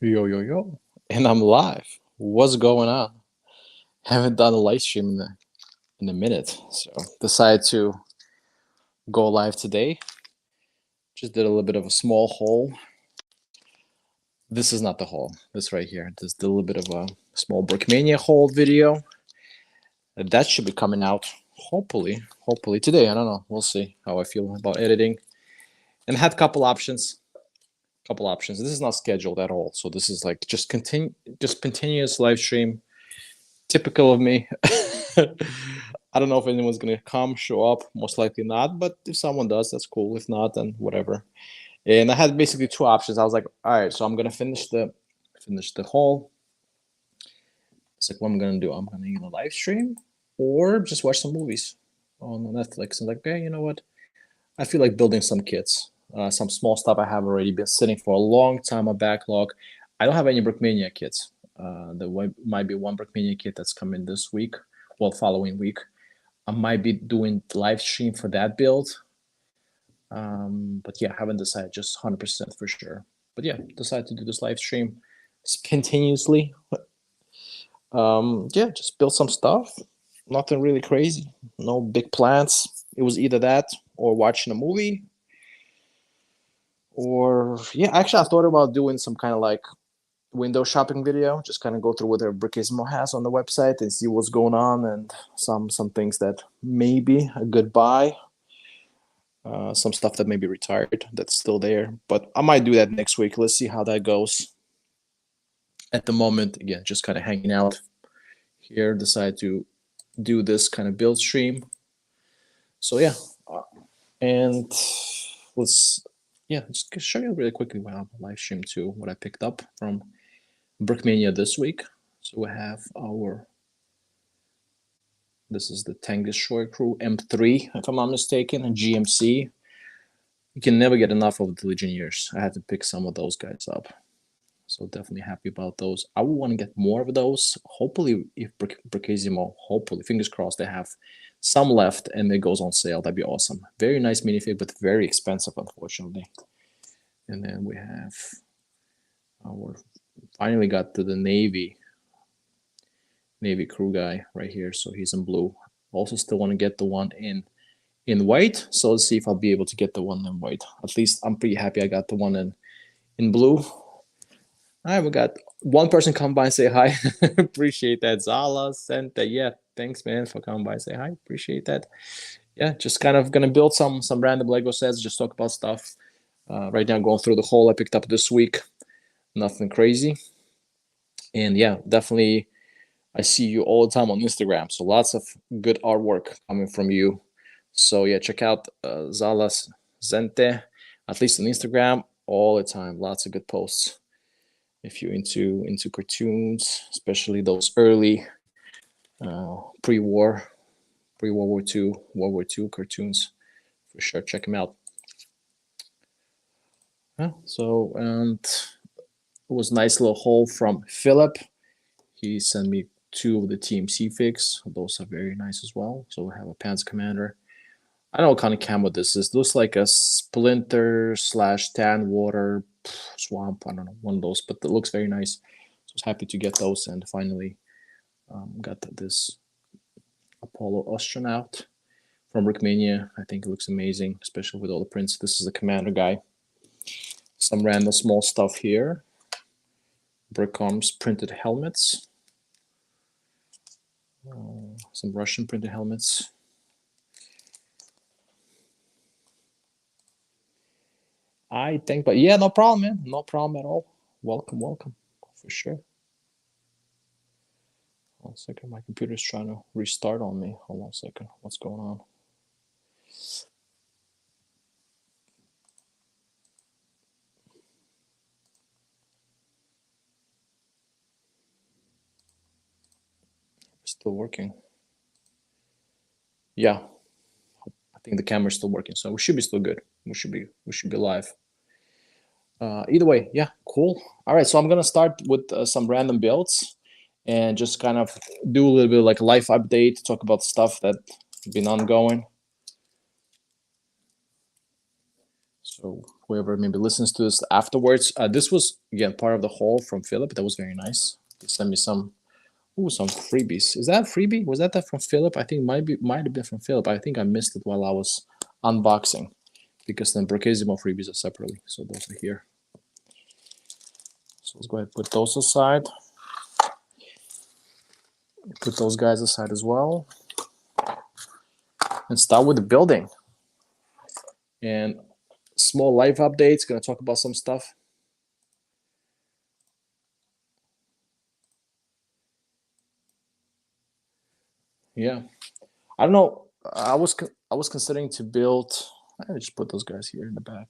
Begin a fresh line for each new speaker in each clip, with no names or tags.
Yo, yo, yo. And I'm live. What's going on? Haven't done a live stream in a minute. So decided to go live today. Just did a little bit of a small haul. This is not the haul. This right here. Just did a little bit of a small Brickmania haul video. That should be coming out hopefully today. I don't know. We'll see how I feel about editing. And had a couple options. This is not scheduled at all. So this is like just continuous live stream. Typical of me. I don't know if anyone's gonna come, show up. Most likely not, but if someone does, that's cool. If not, then whatever. And I had basically two options. I was like, all right, so I'm gonna finish the haul. It's like, what I'm gonna do? I'm gonna either live stream or just watch some movies on Netflix. And like, okay, you know what? I feel like building some kits. Some small stuff I have already been sitting for a long time, a backlog. I don't have any Brickmania kits. There might be one Brickmania kit that's coming this week, well, following week. I might be doing live stream for that build. But yeah, I haven't decided just 100% for sure. But yeah, decided to do this live stream continuously. Yeah, just build some stuff. Nothing really crazy. No big plans. It was either that or watching a movie. Or yeah, actually I thought about doing some kind of like window shopping video, just kind of go through whatever Brickismo has on the website and see what's going on and some things that may be a good buy. Some stuff that may be retired that's still there, but I might do that next week. Let's see how that goes. At the moment, again, just kind of hanging out here. Decided to do this kind of build stream. So yeah, and let's just show you really quickly what I'm live stream too. What I picked up from Brickmania this week. So we have this is the Tank Destroyer Crew M3, if I'm not mistaken, and GMC. You can never get enough of the Legionnaires. I had to pick some of those guys up. So definitely happy about those. I would want to get more of those. Hopefully, if Brickismo, hopefully, fingers crossed, they have some left and it goes on sale. That'd be awesome. Very nice minifig, but very expensive, unfortunately. And then we have finally got to the Navy crew guy right here. So he's in blue. Also still want to get the one in white. So let's see if I'll be able to get the one in white. At least I'm pretty happy I got the one in blue. All right, we got one person come by and say hi. Appreciate that. Zala sent that. Yeah, thanks, man, for coming by and say hi. Appreciate that. Yeah, just kind of gonna build some random Lego sets. Just talk about stuff. Right now, going through the haul I picked up this week. Nothing crazy. And yeah, definitely, I see you all the time on Instagram. So lots of good artwork coming from you. So yeah, check out Zala Zente, at least on Instagram, all the time. Lots of good posts. If you're into cartoons, especially those early pre-World War II cartoons, for sure, check them out. Yeah, so, and it was a nice little haul from Philip. He sent me 2 of the TMC figs. Those are very nice as well. So we have a Panzer Commander. I don't know what kind of camo this is. It looks like a Splinter / Tan Water Swamp. I don't know, one of those, but it looks very nice. So I was happy to get those, and finally got this Apollo astronaut from Brickmania. I think it looks amazing, especially with all the prints. This is the Commander guy. Some random small stuff here. Brickom's printed helmets. Some Russian printed helmets. I think, but yeah, no problem, man. No problem at all. Welcome, for sure. 1 second, my computer's trying to restart on me. Hold on a second. What's going on? Still working. Yeah, I think the camera's still working, so we should be still good. We should be live. Either way, yeah, cool. All right, so I'm gonna start with some random builds and just kind of do a little bit like a life update, talk about stuff that's been ongoing. So whoever maybe listens to this afterwards. This was again part of the haul from Philip. That was very nice. He sent me some some freebies. Is that a freebie? Was that from Philip? I think might have been from Philip. I think I missed it while I was unboxing because then Brocasimo freebies are separately. So those are here. So let's go ahead and put those aside. Put those guys aside as well. And start with the building. And small life updates. Gonna talk about some stuff. Yeah, I don't know. I was considering to build. I just put those guys here in the back.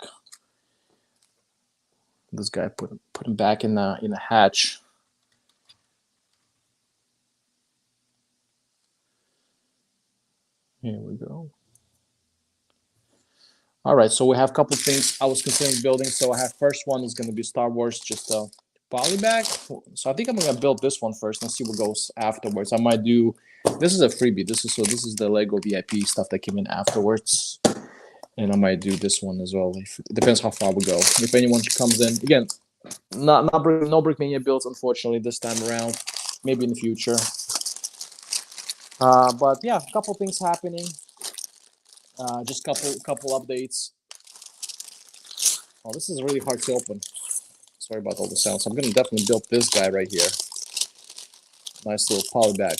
This guy put him back in the hatch. Here we go. All right, so we have a couple things I was considering building. So I have first one is going to be Star Wars, just a polybag. So I think I'm going to build this one first and see what goes afterwards. I might do. This is a freebie. This is the Lego VIP stuff that came in afterwards, and I might do this one as well. It depends how far we go. If anyone comes in, again, no Brickmania builds unfortunately this time around. Maybe in the future. But yeah, a couple things happening. Just couple updates. Oh, this is really hard to open. Sorry about all the sounds. I'm gonna definitely build this guy right here. Nice little poly bag.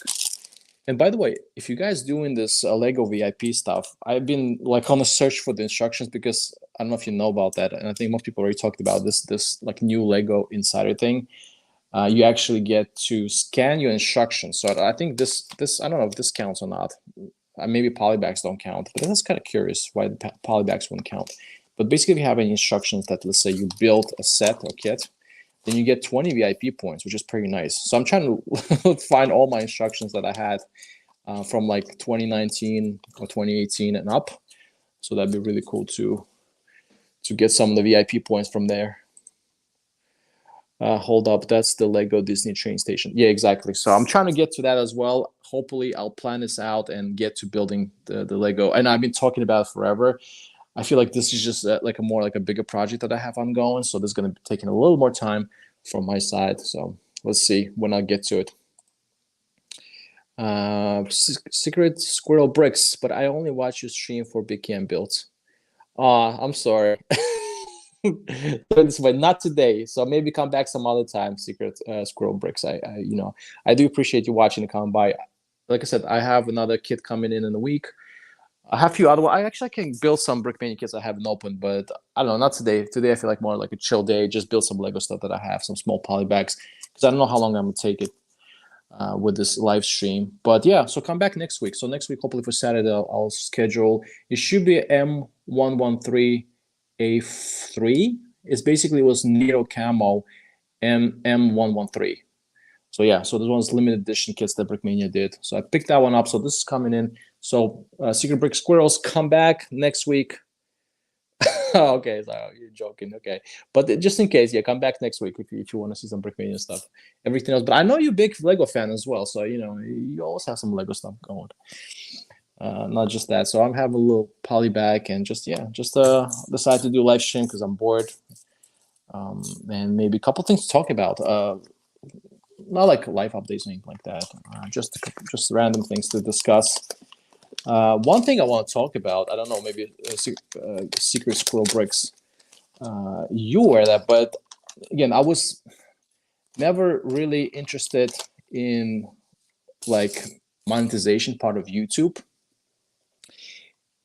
And by the way, if you guys doing this Lego VIP stuff, I've been like on a search for the instructions because I don't know if you know about that, and I think most people already talked about this like new Lego Insider thing. You actually get to scan your instructions. So I think this I don't know if this counts or not. Maybe polybags don't count, but that's kind of curious why the polybags wouldn't count. But basically, if you have any instructions that, let's say, you build a set or kit, then you get 20 VIP points, which is pretty nice. So I'm trying to find all my instructions that I had from like 2019 or 2018 and up. So that'd be really cool to get some of the VIP points from there. Hold up, that's the Lego Disney train station. Yeah, exactly. So I'm trying to get to that as well. Hopefully, I'll plan this out and get to building the Lego. And I've been talking about it forever. I feel like this is just like a bigger project that I have ongoing. So this is going to be taking a little more time from my side. So let's see when I get to it. Secret Squirrel Bricks, but I only watch your stream for big cam builds. I'm sorry. But not today. So maybe come back some other time, Secret Squirrel Bricks. I do appreciate you watching and come by. Like I said, I have another kit coming in a week. I have a few other. I can build some Brickmania kits I haven't opened, but I don't know. Not today. Today I feel like more like a chill day. Just build some Lego stuff that I have, some small poly bags, because I don't know how long I'm gonna take it with this live stream. But yeah, so come back next week. So next week, hopefully for Saturday, I'll schedule. It should be M113A3. It's basically was NATO Camo M113. So yeah, so this one's limited edition kits that Brickmania did. So I picked that one up. So this is coming in. So Secret Brick Squirrels come back next week. Okay, so you're joking. Okay, but just in case, yeah, come back next week if you want to see some Brickmania stuff. Everything else, but I know you're a big Lego fan as well, so you always have some Lego stuff going. Not just that. So I'm having a little poly bag and just decide to do live stream because I'm bored. And maybe a couple things to talk about. Not like live updates or anything like that. Just random things to discuss. One thing I want to talk about, I don't know, maybe Secret Squirrel Bricks. You wear that, but again, I was never really interested in like monetization part of YouTube.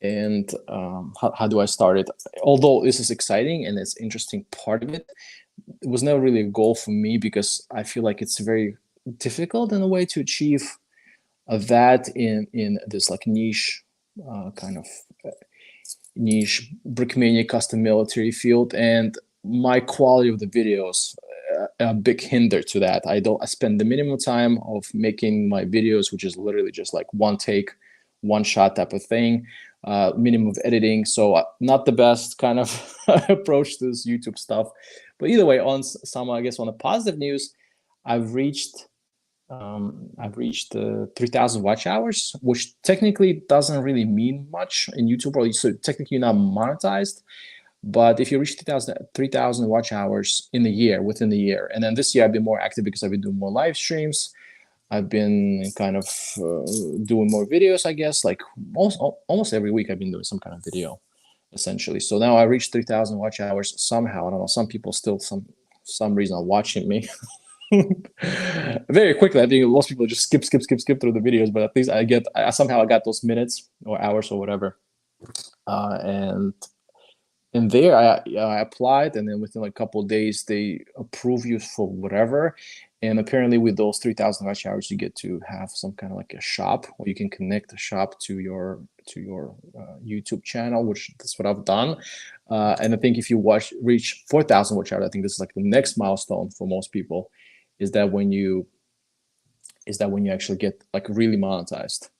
And how do I start it? Although this is exciting and it's interesting part of it, it was never really a goal for me because I feel like it's very difficult in a way to achieve that in this like niche kind of niche Brickmania custom military field, and my quality of the videos a big hinder to that. I spend the minimum time of making my videos, which is literally just like one take, one shot type of thing. Minimum of editing, so not the best kind of approach to this YouTube stuff. But either way, on the positive news, I've reached 3,000 watch hours, which technically doesn't really mean much in YouTube, or so technically you're not monetized. But if you reach 3,000 watch hours in the year, within the year, and then this year I've been more active because I've been doing more live streams. I've been kind of doing more videos, I guess. Like almost every week, I've been doing some kind of video, essentially. So now I reached 3,000 watch hours somehow. I don't know. Some people still some reason are watching me very quickly. I think most people just skip through the videos, but at least I somehow I got those minutes or hours or whatever, and there I applied, and then within like a couple of days they approve you for whatever. And apparently with those 3,000 watch hours you get to have some kind of like a shop, or you can connect the shop to your YouTube channel, which that's what I've done. And I think if you reach 4,000 watch hours, I think this is like the next milestone for most people, is that when you actually get like really monetized.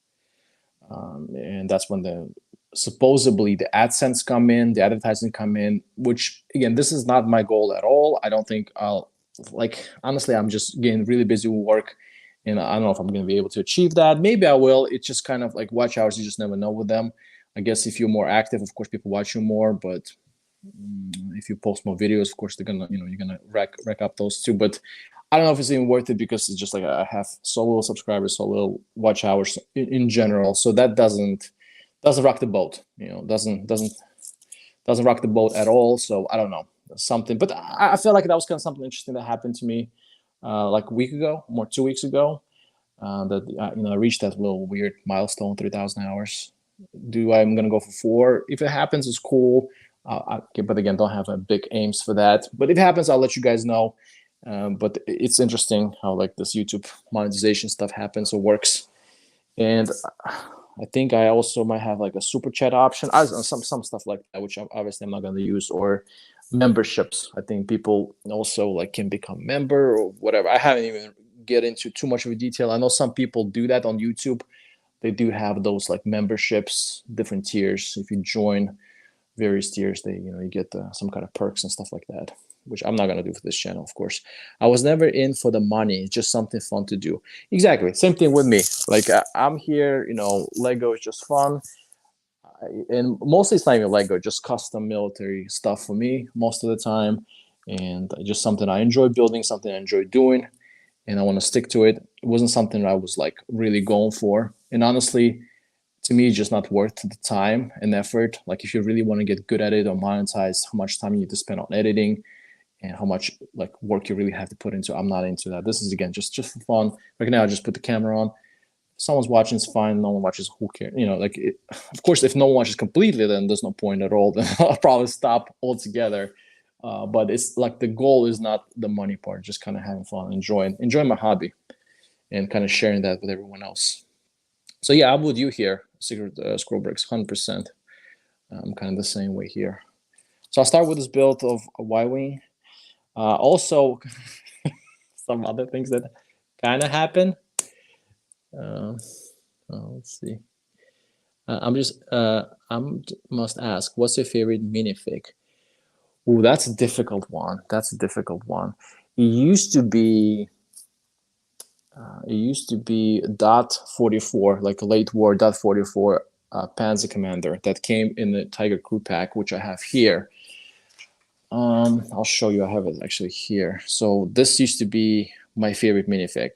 And that's when supposedly the AdSense come in, the advertising come in, which again, this is not my goal at all. I don't think honestly, I'm just getting really busy with work, and I don't know if I'm going to be able to achieve that. Maybe I will. It's just kind of like watch hours. You just never know with them. I guess if you're more active, of course, people watch you more, but if you post more videos, of course, you're gonna rack up those too. But I don't know if it's even worth it, because it's just like I have so little subscribers, so little watch hours in general. So that doesn't rock the boat. Doesn't rock the boat at all. So I don't know, something. But I feel like that was kind of something interesting that happened to me like a week ago, more 2 weeks ago. That I reached that little weird milestone, 3,000 hours. I'm gonna go for 4? If it happens, it's cool. But again, don't have a big aims for that. But if it happens, I'll let you guys know. But it's interesting how like this YouTube monetization stuff happens or works. And I think I also might have like a super chat option, some stuff like that, which obviously I'm not going to use, or memberships. I think people also like can become member or whatever. I haven't even get into too much of a detail. I know some people do that on YouTube. They do have those like memberships, different tiers. If you join various tiers, you get some kind of perks and stuff like that, which I'm not going to do for this channel, of course. I was never in for the money. It's just something fun to do. Exactly. Same thing with me. Like I'm here, Lego is just fun. And mostly it's not even Lego, just custom military stuff for me most of the time. And just something I enjoy building, something I enjoy doing, and I want to stick to it. It wasn't something I was like really going for. And honestly, to me, it's just not worth the time and effort. Like if you really want to get good at it or monetize, how much time you need to spend on editing and how much like work you really have to put into. I'm not into that. This is again just for fun. Right now, I just put the camera on. If someone's watching, it's fine. No one watches, who cares? Of course, if no one watches completely, then there's no point at all. Then I'll probably stop altogether. But it's like the goal is not the money part, just kind of having fun, enjoying my hobby, and kind of sharing that with everyone else. So yeah, I'm with you here, Secret Scrollbricks, 100%. I'm kind of the same way here. So I'll start with this build of a Y-Wing. Also, some other things that kind of happen. Let's see. Must ask, what's your favorite minifig? Oh, that's a difficult one. It used to be. Dot 44, like a late war Dot 44 Panzer Commander that came in the Tiger Crew pack, which I have here. I'll show you. I have it actually here. So this used to be my favorite minifig,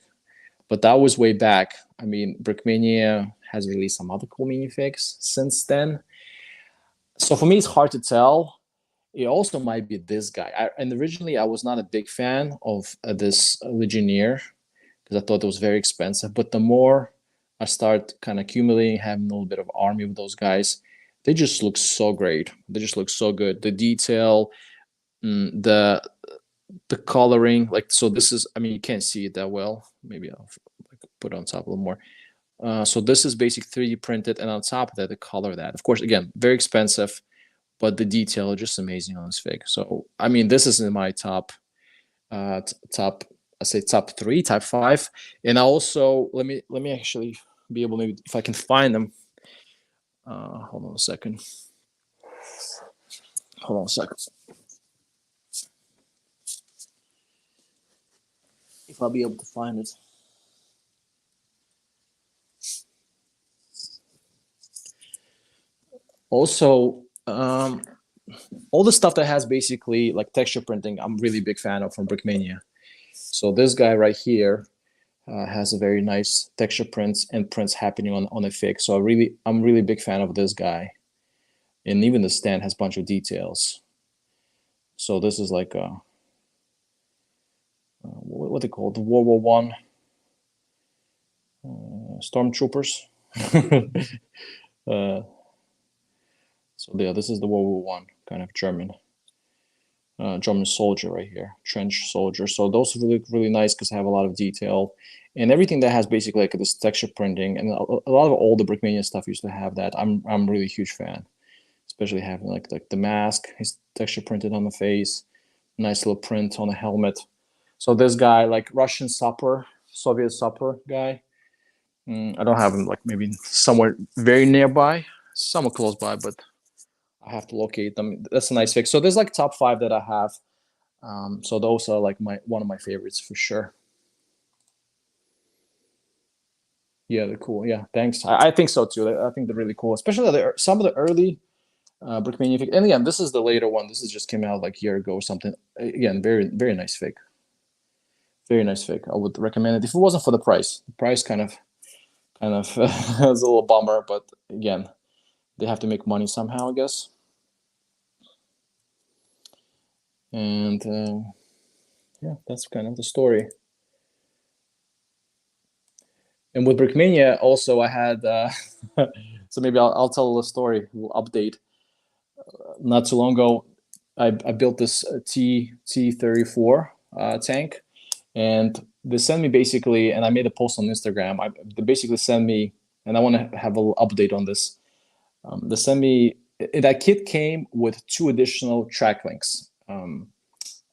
but that was way back. I mean, Brickmania has released some other cool minifigs since then. So for me, it's hard to tell. It also might be this guy. And originally, I was not a big fan of this Legionnaire because I thought it was very expensive. But the more I start kind of accumulating, having a little bit of army with those guys, they just look so great. They just look so good. The detail, the coloring, like, so this is, I mean, you can't see it that well. Maybe I'll put it on top a little more. So this is basic 3D printed, and on top of that, the color that. Of course, again, very expensive, but the detail is just amazing on this fig. So, I mean, this is in my top, I say top 3, top 5. And I also, let me actually be able, maybe if I can find them. Hold on a second. If I'll be able to find it. Also, all the stuff that has basically like texture printing, I'm really big fan of from Brickmania. So this guy right here has a very nice texture prints and prints happening on a fig. So I'm really big fan of this guy. And even the stand has a bunch of details. So this is like a, what they call it, the World War One stormtroopers. uh, so yeah, this is the World War One kind of German soldier right here, trench soldier. So those are really nice because they have a lot of detail, and everything that has basically like this texture printing, and a lot of all the Brickmania stuff used to have that. I'm really a huge fan, especially having like the mask, his texture printed on the face, nice little print on the helmet. So this guy, like Russian supper, Soviet supper guy. I don't have him like maybe somewhere very nearby, somewhat close by, but I have to locate them. That's a nice fix. So there's like top 5 that I have. So those are like one of my favorites for sure. Yeah, they're cool. Yeah, thanks. I think so too. I think they're really cool, especially some of the early Brickmania fig. And again, this is the later one. This is just came out like a year ago or something. Again, very nice fig. Very nice fig. I would recommend it if it wasn't for the price. The price kind of was a little bummer, but again, they have to make money somehow, I guess. And yeah, that's kind of the story. And with Brickmania, also I had so maybe I'll tell a story. We'll update. Not too long ago, I built this T34 tank, and they sent me basically, and I made a post on Instagram. They basically sent me, and I want to have a little update on this. They sent me that kit came with 2 additional track links.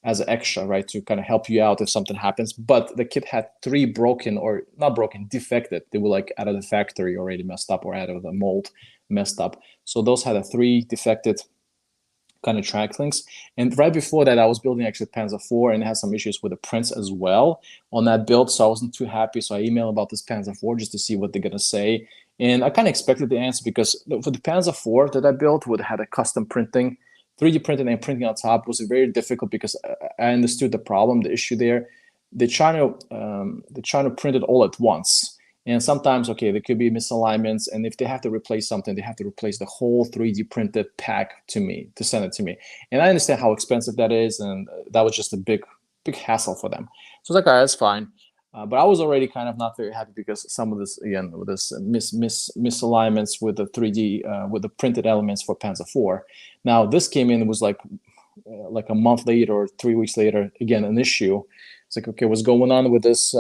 As an extra, right, to kind of help you out if something happens. But the kit had 3 broken, or not broken, defected. They were like out of the factory already messed up, or out of the mold messed up. So those had a 3 defected kind of track links. And right before that, I was building actually Panzer IV, and it had some issues with the prints as well on that build. So I wasn't too happy. So I emailed about this Panzer IV just to see what they're gonna say. And I kind of expected the answer, because for the Panzer IV that I built would have had a custom printing, 3D printing and printing on top was very difficult, because I understood the problem, the issue there. They're trying to print it all at once, and sometimes there could be misalignments, and if they have to replace something, they have to replace the whole 3D printed pack to send it to me. And I understand how expensive that is, and that was just a big hassle for them. So I was like, all right, that's fine. But I was already kind of not very happy, because some of this, again, with this misalignments with the 3D with the printed elements for Panzer IV. Now this came in, it was like a month later or 3 weeks later, again an issue. It's like, okay, what's going on with this?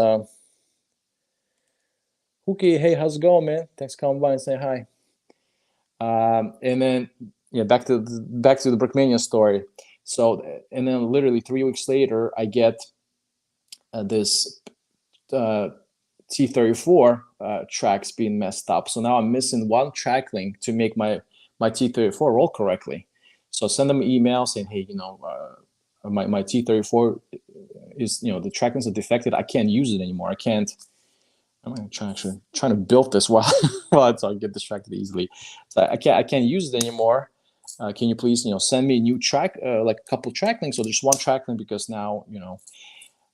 Hookie, hey, how's it going, man? Thanks for coming by and saying hi. And then back to the Brickmania story. So, and then literally 3 weeks later, I get this T34 tracks being messed up. So now I'm missing 1 track link to make my T34 roll correctly. So send them an email saying, hey, my T34 is, the track links are defected. I can't use it anymore. I'm trying to build this while I get distracted easily. So I can't use it anymore. Can you please send me a new track, like a couple track links, or just 1 track link, because now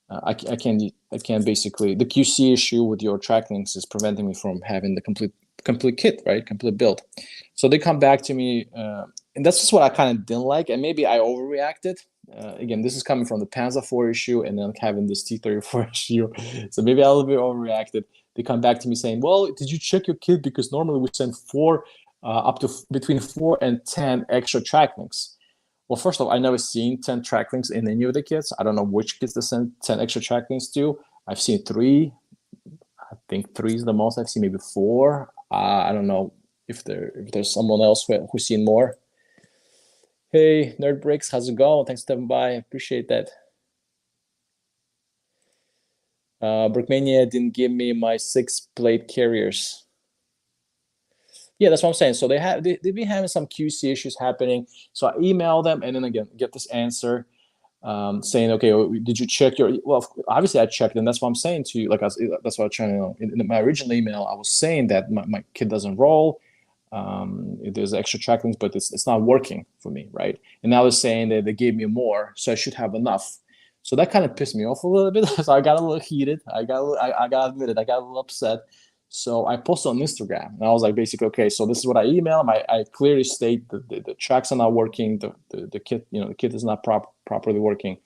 I can't basically, the QC issue with your track links is preventing me from having the complete kit, right? Complete build. So they come back to me, and that's just what I kind of didn't like, and maybe I overreacted. Again, this is coming from the Panzer IV issue, and then having this T34 issue. So maybe I a little bit overreacted. They come back to me saying, well, did you check your kit? Because normally we send 4, up to between 4 and 10 extra track links. Well, first of all, I never seen 10 track links in any of the kits. I don't know which kits to send 10 extra track links to. I've seen 3. I think 3 is the most. I've seen maybe 4. I don't know if there's someone else who's seen more. Hey, Nerd Breaks, how's it going? Thanks for stepping by. I appreciate that. Brickmania didn't give me my 6-plate carriers. Yeah, that's what I'm saying. So they've been having some QC issues happening. So I email them, and then again get this answer saying, okay, did you check your? Well, obviously I checked, and that's what I'm saying to you. That's what I'm trying to know. In my original email, I was saying that my kit doesn't roll. There's extra track links, but it's not working for me, right? And now they're saying that they gave me more, so I should have enough. So that kind of pissed me off a little bit. So I got a little heated. I got to admit it. I got a little upset. So I posted on Instagram, and I was like, basically, okay, so this is what I email them. I clearly state that the tracks are not working. The kit, the kit is not properly working.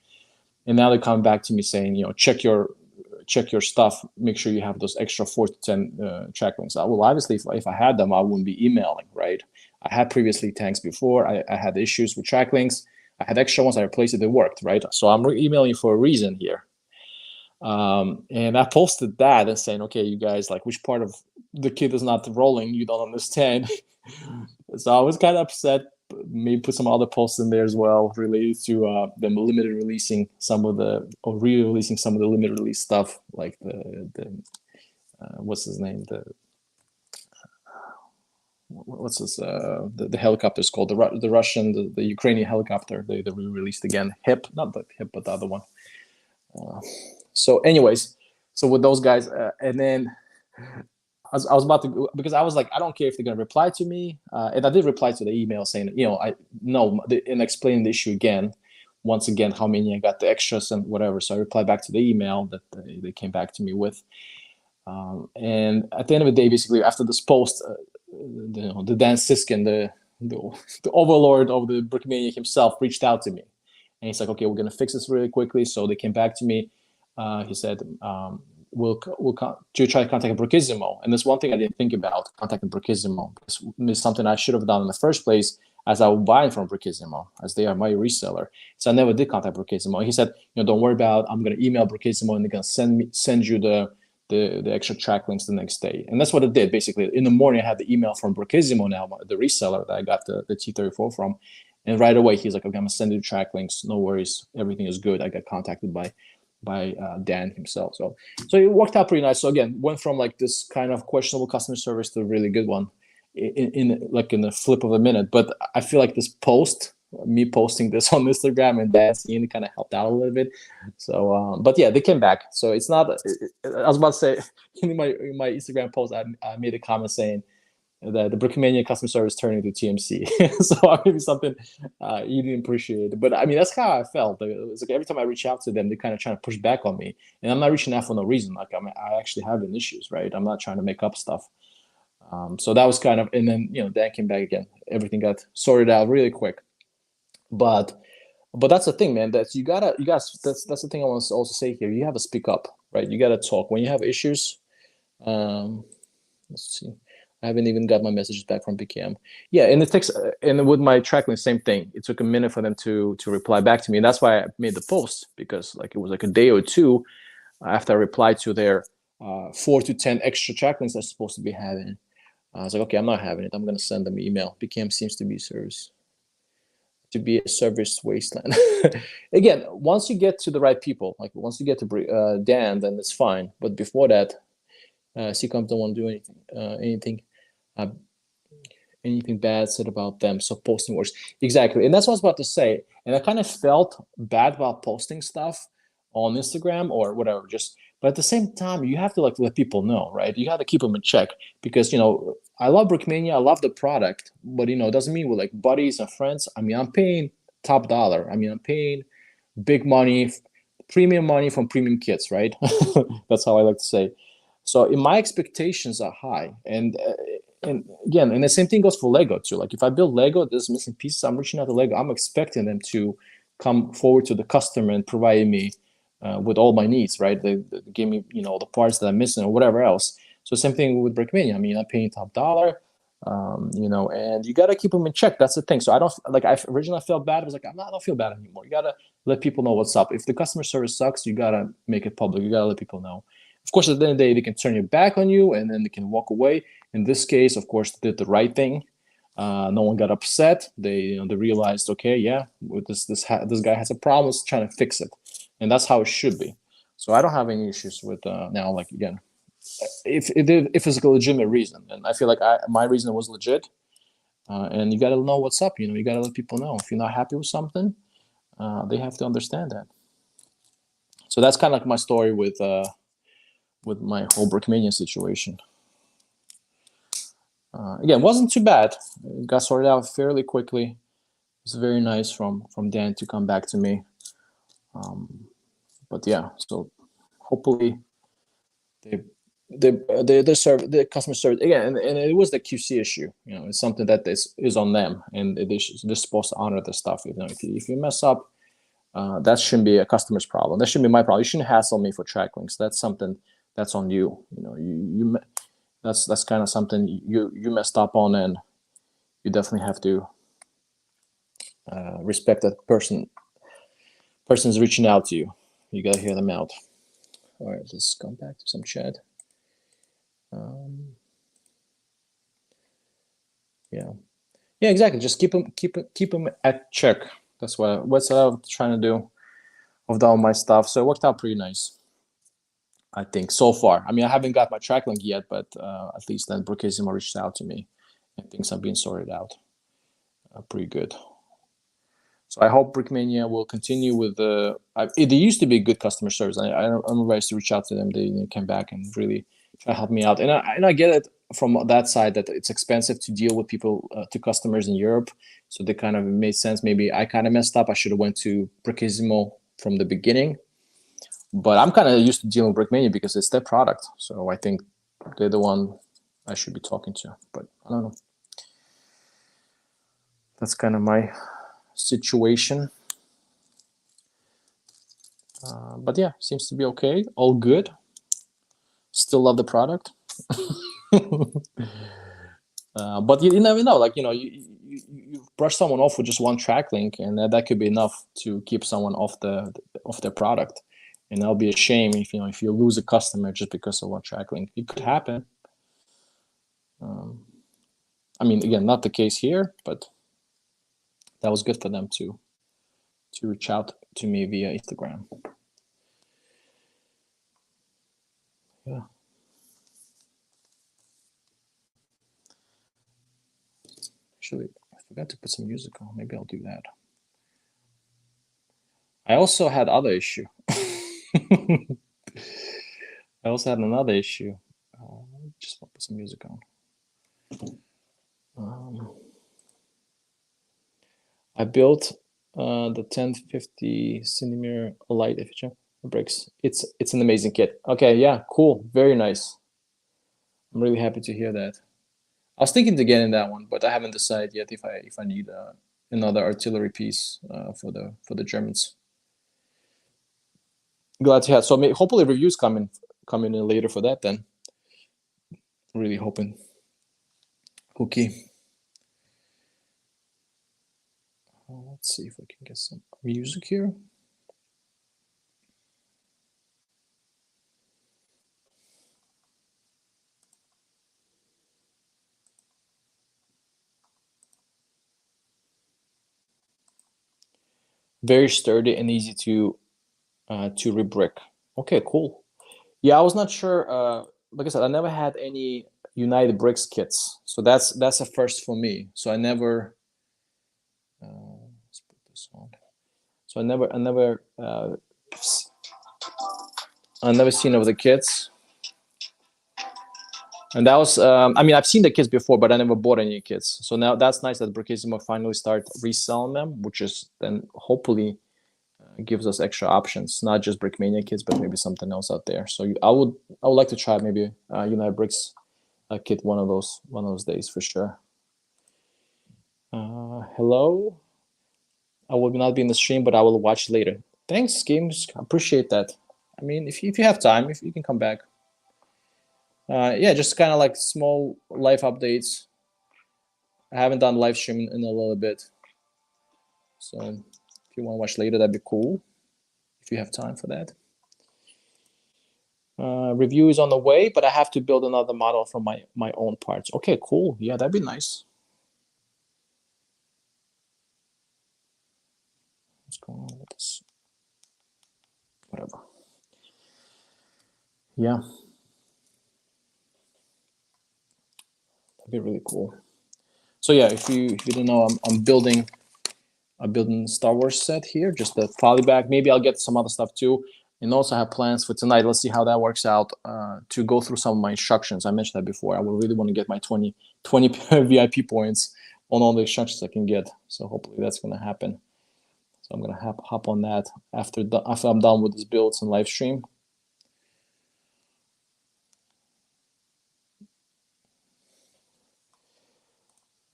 And now they're coming back to me saying, check your stuff, make sure you have those extra 4 to 10 track links. Well, obviously, if I had them, I wouldn't be emailing, right? I had previously tanks before. I had issues with track links. I had extra ones. I replaced it. They worked, right? So I'm emailing you for a reason here. And I posted that and saying, okay, you guys, like, which part of the kit is not rolling? You don't understand. So I was kind of upset. Maybe put some other posts in there as well related to them limited releasing some of the, or re-releasing some of the limited release stuff, like the what's his name, what's this the helicopters called, the Russian, the Ukrainian helicopter, they re-released again, hip, not the hip but the other one. So anyways, so with those guys, and then I was about to, because I was like, I don't care if they're gonna reply to me, and I did reply to the email saying, I know, and explaining the issue again, once again, how many I got the extras and whatever. So I replied back to the email that they came back to me with, and at the end of the day, basically after this post, the Dan Siskin, the overlord of the Brickmania himself, reached out to me, and he's like, okay, we're gonna fix this really quickly. So they came back to me. He said, we'll to try to contact Brookissimo. And there's one thing I didn't think about, contacting Brookissimo. It's something I should have done in the first place, as I was buying from Brookissimo, as they are my reseller. So I never did contact Brookissimo. He said, don't worry about it. I'm going to email Brookissimo, and they're going to send you the extra track links the next day. And that's what it did. Basically, in the morning, I had the email from Brookissimo, now the reseller that I got the T34 from. And right away, he's like, okay, I'm going to send you the track links. No worries. Everything is good. I got contacted by Dan himself. So it worked out pretty nice. So again, went from like this kind of questionable customer service to a really good one in the flip of a minute. But I feel like this me posting this on Instagram and Dan seeing it kind of helped out a little bit. So, but yeah, they came back. So it's not, I was about to say, in my Instagram post, I made a comment saying the Brickmania customer service turning to TMC. So maybe something you didn't appreciate. But I mean, that's how I felt. It's like every time I reach out to them, they kind of trying to push back on me. And I'm not reaching out for no reason. Like, I actually having issues, right? I'm not trying to make up stuff. So that was kind of, and then, Dan came back again. Everything got sorted out really quick. But that's the thing, man. That's the thing I want to also say here. You have to speak up, right? You got to talk when you have issues. Let's see. I haven't even got my messages back from BKM. Yeah, and it takes, and with my tracklink, same thing. It took a minute for them to reply back to me, and that's why I made the post, because like it was like a day or two after I replied to their 4 to 10 extra tracklinks they're supposed to be having. I was like, okay, I'm not having it. I'm gonna send them an email. BKM seems to be a service wasteland. Again, once you get to the right people, like once you get to Dan, then it's fine. But before that, CCOMs don't want to do anything bad said about them, so posting works. Exactly, and that's what I was about to say. And I kind of felt bad about posting stuff on Instagram or whatever, but at the same time, you have to like let people know, right? You have to keep them in check, because I love Brickmania, I love the product, but it doesn't mean we're like buddies and friends. I mean, I'm paying top dollar. I mean, I'm paying big money, premium money from premium kits, right? That's how I like to say. So my expectations are high, and again, and the same thing goes for Lego too. Like if I build Lego, there's missing pieces, I'm reaching out to Lego. I'm expecting them to come forward to the customer and provide me with all my needs, right? They give me, the parts that I'm missing or whatever else. So same thing with Brickmania. I mean, I'm paying top dollar, and you got to keep them in check. That's the thing. So I don't, like, I originally felt bad. I was like, I don't feel bad anymore. You got to let people know what's up. If the customer service sucks, you got to make it public. You got to let people know. Of course, at the end of the day, they can turn your back on you, and then they can walk away. In this case, of course, they did the right thing. No one got upset. They realized, okay, yeah, this guy has a problem. Let's try to fix it, and that's how it should be. So I don't have any issues with now. Like again, if it's a legitimate reason, and I feel like my reason was legit, and you got to know what's up. You got to let people know if you're not happy with something. They have to understand that. So that's kind of like my story with my whole Brickmania situation. Again, it wasn't too bad. It got sorted out fairly quickly. It was very nice from Dan to come back to me. But yeah, so hopefully the customer service again, and it was the QC issue. You know, it's something that is on them, and they're supposed to honor the stuff. You know, if you mess up, that shouldn't be a customer's problem. That shouldn't be my problem. You shouldn't hassle me for track links. That's something that's on you. You know, that's kind of something you messed up on, and you definitely have to respect that person's reaching out to you. You gotta hear them out. All right, let's come back to some chat. Yeah, exactly. Just keep them at check. That's what I'm trying to do with all my stuff. So it worked out pretty nice, I think, so far. I mean, I haven't got my track link yet, but at least then Brookisimo reached out to me, and things are being sorted out. Pretty good. So I hope Brickmania will continue with the. There used to be good customer service. I remember I used to reach out to them. They came back and really try to help me out. And I get it from that side that it's expensive to deal with people, to customers in Europe. So they kind of made sense. Maybe I kind of messed up. I should have went to Brickisimo from the beginning. But I'm kind of used to dealing with Brickmania because it's their product. So I think they're the one I should be talking to. But I don't know. That's kind of my situation. But yeah, seems to be okay. All good. Still love the product. But you never know. Like, you know, you brush someone off with just one track link, and that could be enough to keep someone off their product. And that'll be a shame if you lose a customer just because of one track link. It could happen. I mean, again, not the case here, but that was good for them to reach out to me via Instagram. Yeah. Actually, I forgot to put some music on. Maybe I'll do that. I also had other issue. I also had another issue. Just put some music on. I built the 1050 centimeter light efficient bricks. It's an amazing kit. Okay, yeah, cool, very nice. I'm really happy to hear that. I was thinking to get in that one, but I haven't decided yet if I need another artillery piece for the Germans. Glad to have. So hopefully reviews coming in later for that then. Really hoping. Okay. Let's see if we can get some music here. Very sturdy and easy to rebrick. Okay, cool. Yeah, I was not sure. Like I said, I never had any United Bricks kits, so that's a first for me. So I never. Let's put this on. So I never seen of the kits, and that was. I mean, I've seen the kits before, but I never bought any kits. So now that's nice that Brickisimo finally start reselling them, which is then hopefully gives us extra options, not just Brickmania kits, but maybe something else out there. So I would like to try maybe United Bricks kit one of those days for sure. Hello. I will not be in the stream, but I will watch later. Thanks, Games. Appreciate that. I mean, if you have time, if you can come back. Yeah, just kind of like small life updates. I haven't done live stream in a little bit. So if you want to watch later, that'd be cool. If you have time for that. Review is on the way, but I have to build another model from my own parts. Okay, cool. Yeah, that'd be nice. What's going on with this? Whatever. Yeah. That'd be really cool. So yeah, if you didn't know, I'm building a Star Wars set here, just the poly bag. Maybe I'll get some other stuff too. And also I have plans for tonight. Let's see how that works out, to go through some of my instructions. I mentioned that before. I would really want to get my 20 VIP points on all the instructions I can get. So hopefully that's going to happen. So I'm going to hop on that after I'm done with this builds and live stream.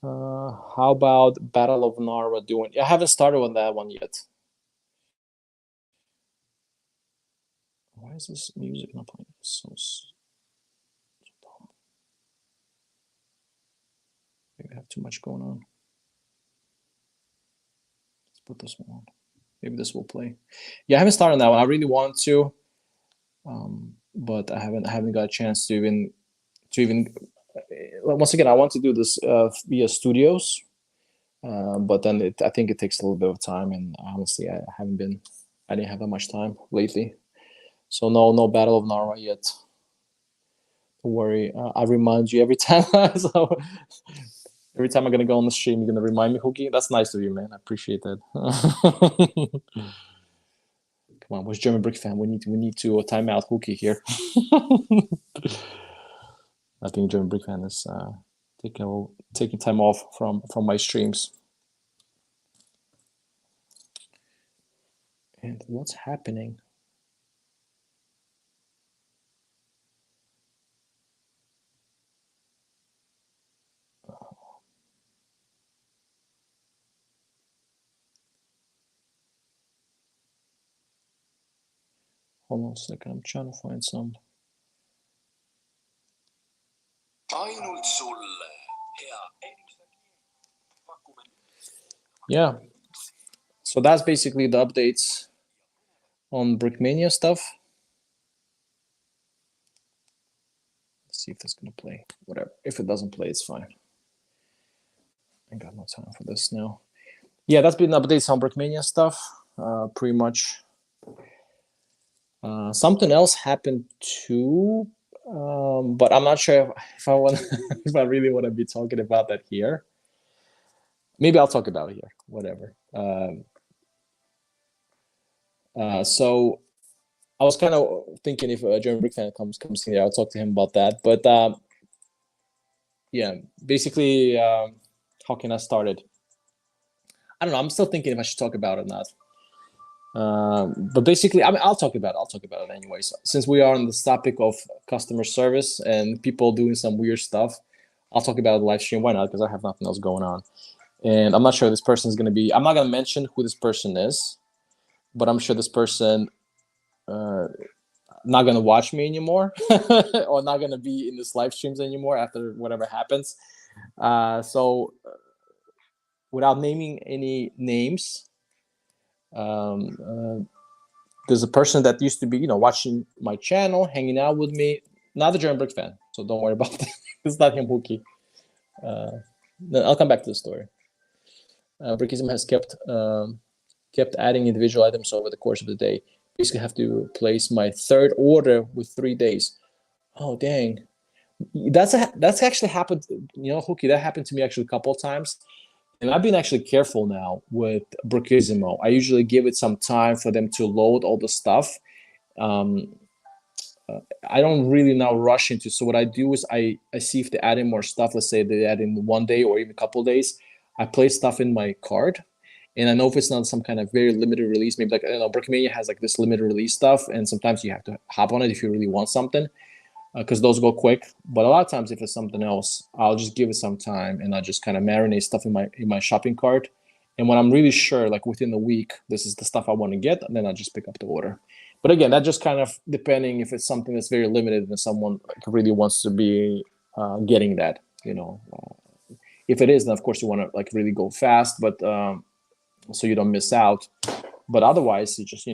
How about Battle of Narva doing? I haven't started on that one yet. Why is this music not playing? So dumb. Maybe I have too much going on. Let's put this one on. Maybe this will play. Yeah, I haven't started on that one. I really want to, but I haven't got a chance to even. Once again, I want to do this via studios, but then I think it takes a little bit of time, and honestly, I didn't have that much time lately. So no Battle of Narva yet. Don't worry. I remind you every time. So every time I'm gonna go on the stream, you're gonna remind me, Hookie. That's nice of you, man. I appreciate that. Come on, where's German Brick fan? We need to time out Hookie here. I think German Brick fan is taking time off from my streams. And what's happening? Hold on a second. I'm trying to find some. Yeah. So that's basically the updates on Brickmania stuff. Let's see if it's gonna play. Whatever. If it doesn't play, it's fine. I got no time for this now. Yeah, that's been updates on Brickmania stuff. Pretty much. Something else happened too, but I'm not sure if I want if I really want to be talking about that here. Maybe I'll talk about it here. Whatever. So I was kind of thinking if a German Brick fan comes in here, I'll talk to him about that. But yeah, basically, how can I start it? I don't know. I'm still thinking if I should talk about it or not. But basically, I mean, I'll talk about it anyways. Since we are on this topic of customer service and people doing some weird stuff, I'll talk about the live stream. Why not? Because I have nothing else going on, and I'm not sure this person is going to be. I'm not going to mention who this person is, but I'm sure this person not going to watch me anymore, or not going to be in this live streams anymore after whatever happens. So, without naming any names. There's a person that used to be, watching my channel, hanging out with me. Not a German Brick fan, so don't worry about that. It's not him, Hookie. I'll come back to the story. Brickism has kept adding individual items over the course of the day. Basically, have to place my third order with 3 days. Oh dang, that's actually happened. Hookie, that happened to me actually a couple of times. And I've been actually careful now with Brickismo. I usually give it some time for them to load all the stuff. I don't really now rush into. So what I do is I see if they add in more stuff. Let's say they add in 1 day or even a couple of days. I place stuff in my cart, and I know if it's not some kind of very limited release, maybe like Brickmania has like this limited release stuff, and sometimes you have to hop on it if you really want something. Because those go quick, but a lot of times if it's something else, I'll just give it some time and I'll just kind of marinate stuff in my shopping cart. And when I'm really sure, like within the week, this is the stuff I want to get, and then I'll just pick up the order. But again, that just kind of depending if it's something that's very limited and someone really wants to be getting that. If it is, then of course you want to like really go fast, but so you don't miss out. But otherwise, it's just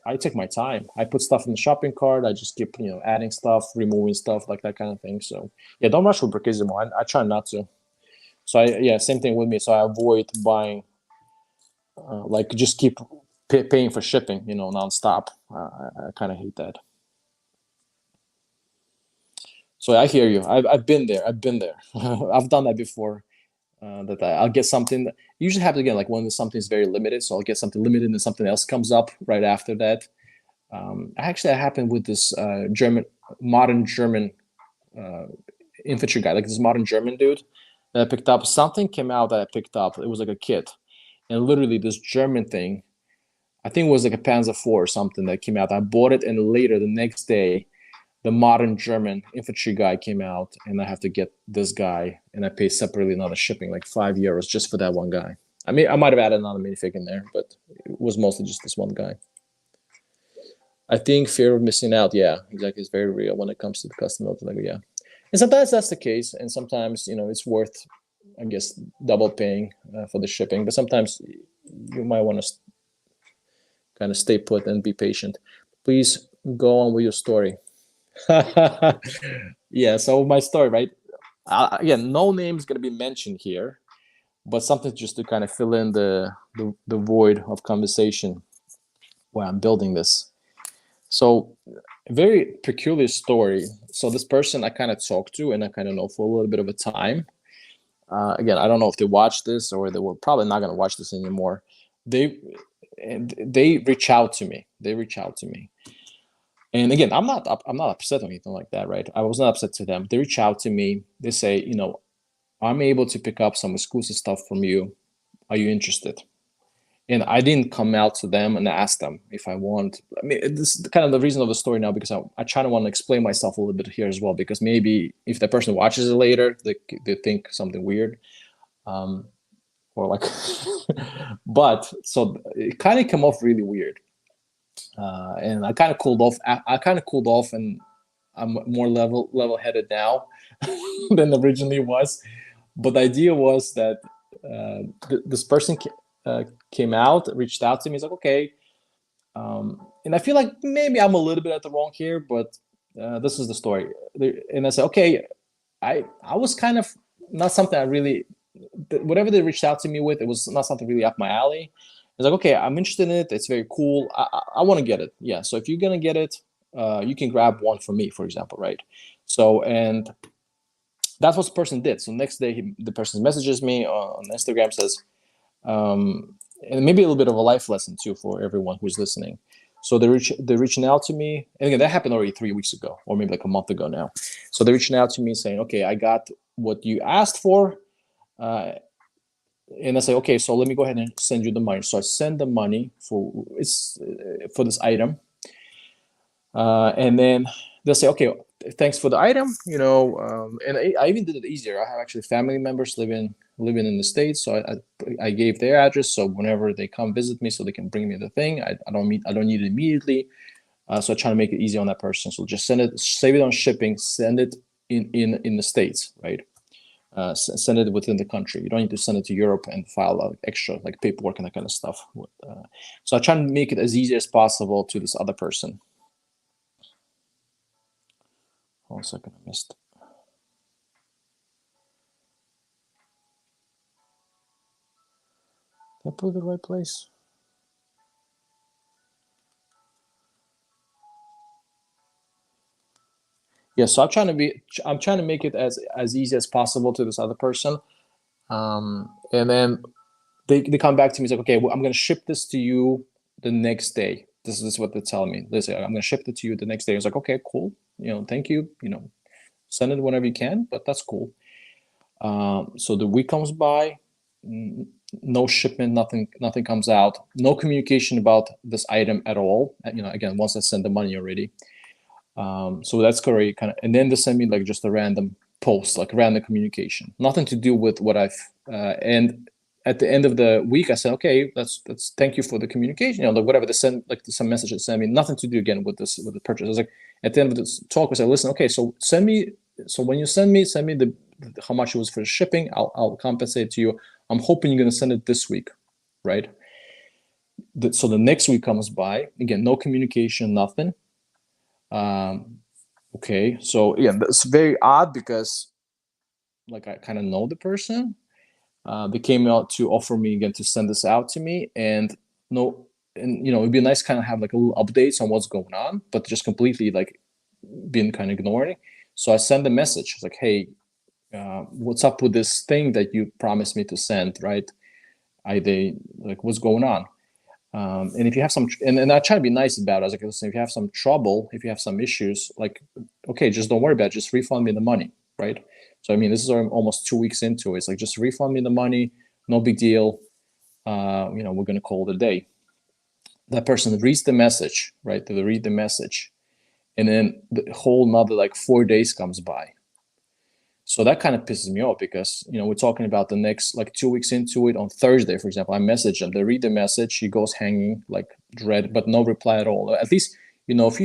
I take my time. I put stuff in the shopping cart. I just keep, adding stuff, removing stuff, like that kind of thing. So yeah, don't rush with Brickismo. I try not to. So same thing with me. So I avoid buying, just keep paying for shipping, nonstop. I kind of hate that. So I hear you. I've been there. I've done that before. That I'll get something that usually happens again, like when something's very limited. So I'll get something limited and something else comes up right after that. Actually, that happened with this modern German uh, infantry guy, like this modern German dude that I picked up. Something came out that I picked up. It was like a kit, and literally this German thing, I think it was like a Panzer IV or something that came out. I bought it, and later the next day, the modern German infantry guy came out, and I have to get this guy, and I pay separately another shipping, like €5 just for that one guy. I mean, I might have added another minifig in there, but it was mostly just this one guy. I think fear of missing out, yeah, exactly, is very real when it comes to the custom build. Like, yeah, and sometimes that's the case, and sometimes it's worth, I guess, double paying for the shipping. But sometimes you might want to kind of stay put and be patient. Please go on with your story. Yeah, so my story, right? Again, no name is going to be mentioned here, but something just to kind of fill in the void of conversation while I'm building this. So, a very peculiar story. So this person I kind of talked to and I kind of know for a little bit of a time. Again, I don't know if they watch this or they were probably not going to watch this anymore. They reach out to me. They reach out to me. And again, I'm not upset or anything like that, right? I was not upset to them. They reach out to me. They say, I'm able to pick up some exclusive stuff from you. Are you interested? And I didn't come out to them and ask them if I want. I mean, this is kind of the reason of the story now, because I try to want to explain myself a little bit here as well, because maybe if that person watches it later, they think something weird. Or like, but so it kind of came off really weird. And I kind of cooled off. I kind of cooled off, and I'm more level-headed now than originally was. But the idea was that this person came out, reached out to me. He's like, okay, and I feel like maybe I'm a little bit at the wrong here, but this is the story. And I said, okay, I was kind of not something I really, whatever they reached out to me with, it was not something really up my alley. It's like, okay, I'm interested in it. It's very cool. I want to get it. Yeah. So if you're gonna get it, you can grab one from me, for example, right? So, and that's what the person did. So next day, the person messages me on Instagram, says, and maybe a little bit of a life lesson too for everyone who's listening. So they're reaching out to me, and again, that happened already 3 weeks ago, or maybe like a month ago now. So they're reaching out to me saying, okay, I got what you asked for. And I say, okay, so let me go ahead and send you the money. So I send the money for this item, and then they'll say, okay, thanks for the item, and I even did it easier. I have actually family members living in the States, so I gave their address, so whenever they come visit me, so they can bring me the thing. I don't need it immediately, so I try to make it easy on that person. So just save it on shipping, send it in the States, right? Send it within the country. You don't need to send it to Europe and file extra like paperwork and that kind of stuff. So I try to make it as easy as possible to this other person. Hold on a second, I missed. Did I put it in the right place? Yeah, so I'm trying to make it as easy as possible to this other person. And then they come back to me, it's like, okay, well, I'm gonna ship this to you the next day. This is what they're telling me. They say, I'm gonna ship it to you the next day. I was like, okay, cool. Thank you. Send it whenever you can, but that's cool. So the week comes by, no shipment, nothing comes out, no communication about this item at all. Again, once I send the money already. So that's great, kind of, and then they send me like just a random post, like random communication, nothing to do with what I've. And at the end of the week, I said, okay, that's thank you for the communication. Whatever they send, like some message that send me, nothing to do again with the purchase. I was like, at the end of this talk, I said, listen, okay, so send me. So when you send me the how much it was for shipping. I'll compensate to you. I'm hoping you're gonna send it this week, right? So the next week comes by again, no communication, nothing. Okay, so yeah, that's very odd because like I kind of know the person. They came out to offer me again to send this out to me, and no, and it'd be nice kind of have like a little updates on what's going on, but just completely like being kind of ignoring. So I send a message. It's like, hey, what's up with this thing that you promised me to send, right? They like, what's going on? And if you have some, and I try to be nice about it. I was like, listen, if you have some trouble, if you have some issues, like, okay, just don't worry about it. Just refund me the money, right? So I mean, this is almost 2 weeks into it. It's like, just refund me the money, no big deal. We're gonna call it a day. That person reads the message, right? They read the message, and then the whole another like 4 days comes by. So that kind of pisses me off because we're talking about the next like 2 weeks into it. On Thursday, for example, I message them. They read the message. He goes hanging like dread, but no reply at all. At least if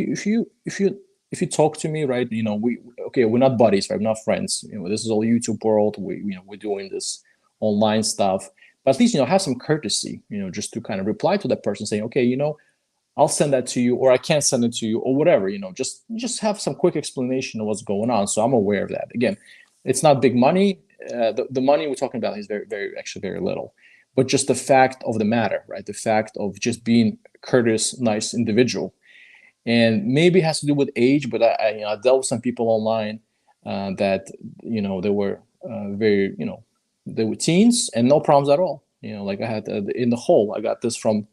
you talk to me, right? We're not buddies, right? We're not friends. This is all YouTube world. We're doing this online stuff, but at least have some courtesy. Just to kind of reply to that person saying, okay, I'll send that to you, or I can't send it to you, or whatever. Just have some quick explanation of what's going on, so I'm aware of that. Again, it's not big money. The money we're talking about is very, very, actually very little, but just the fact of the matter, right? The fact of just being courteous, nice individual, and maybe it has to do with age. But I dealt with some people online that they were very, they were teens and no problems at all. Like I had in the hole. I got this from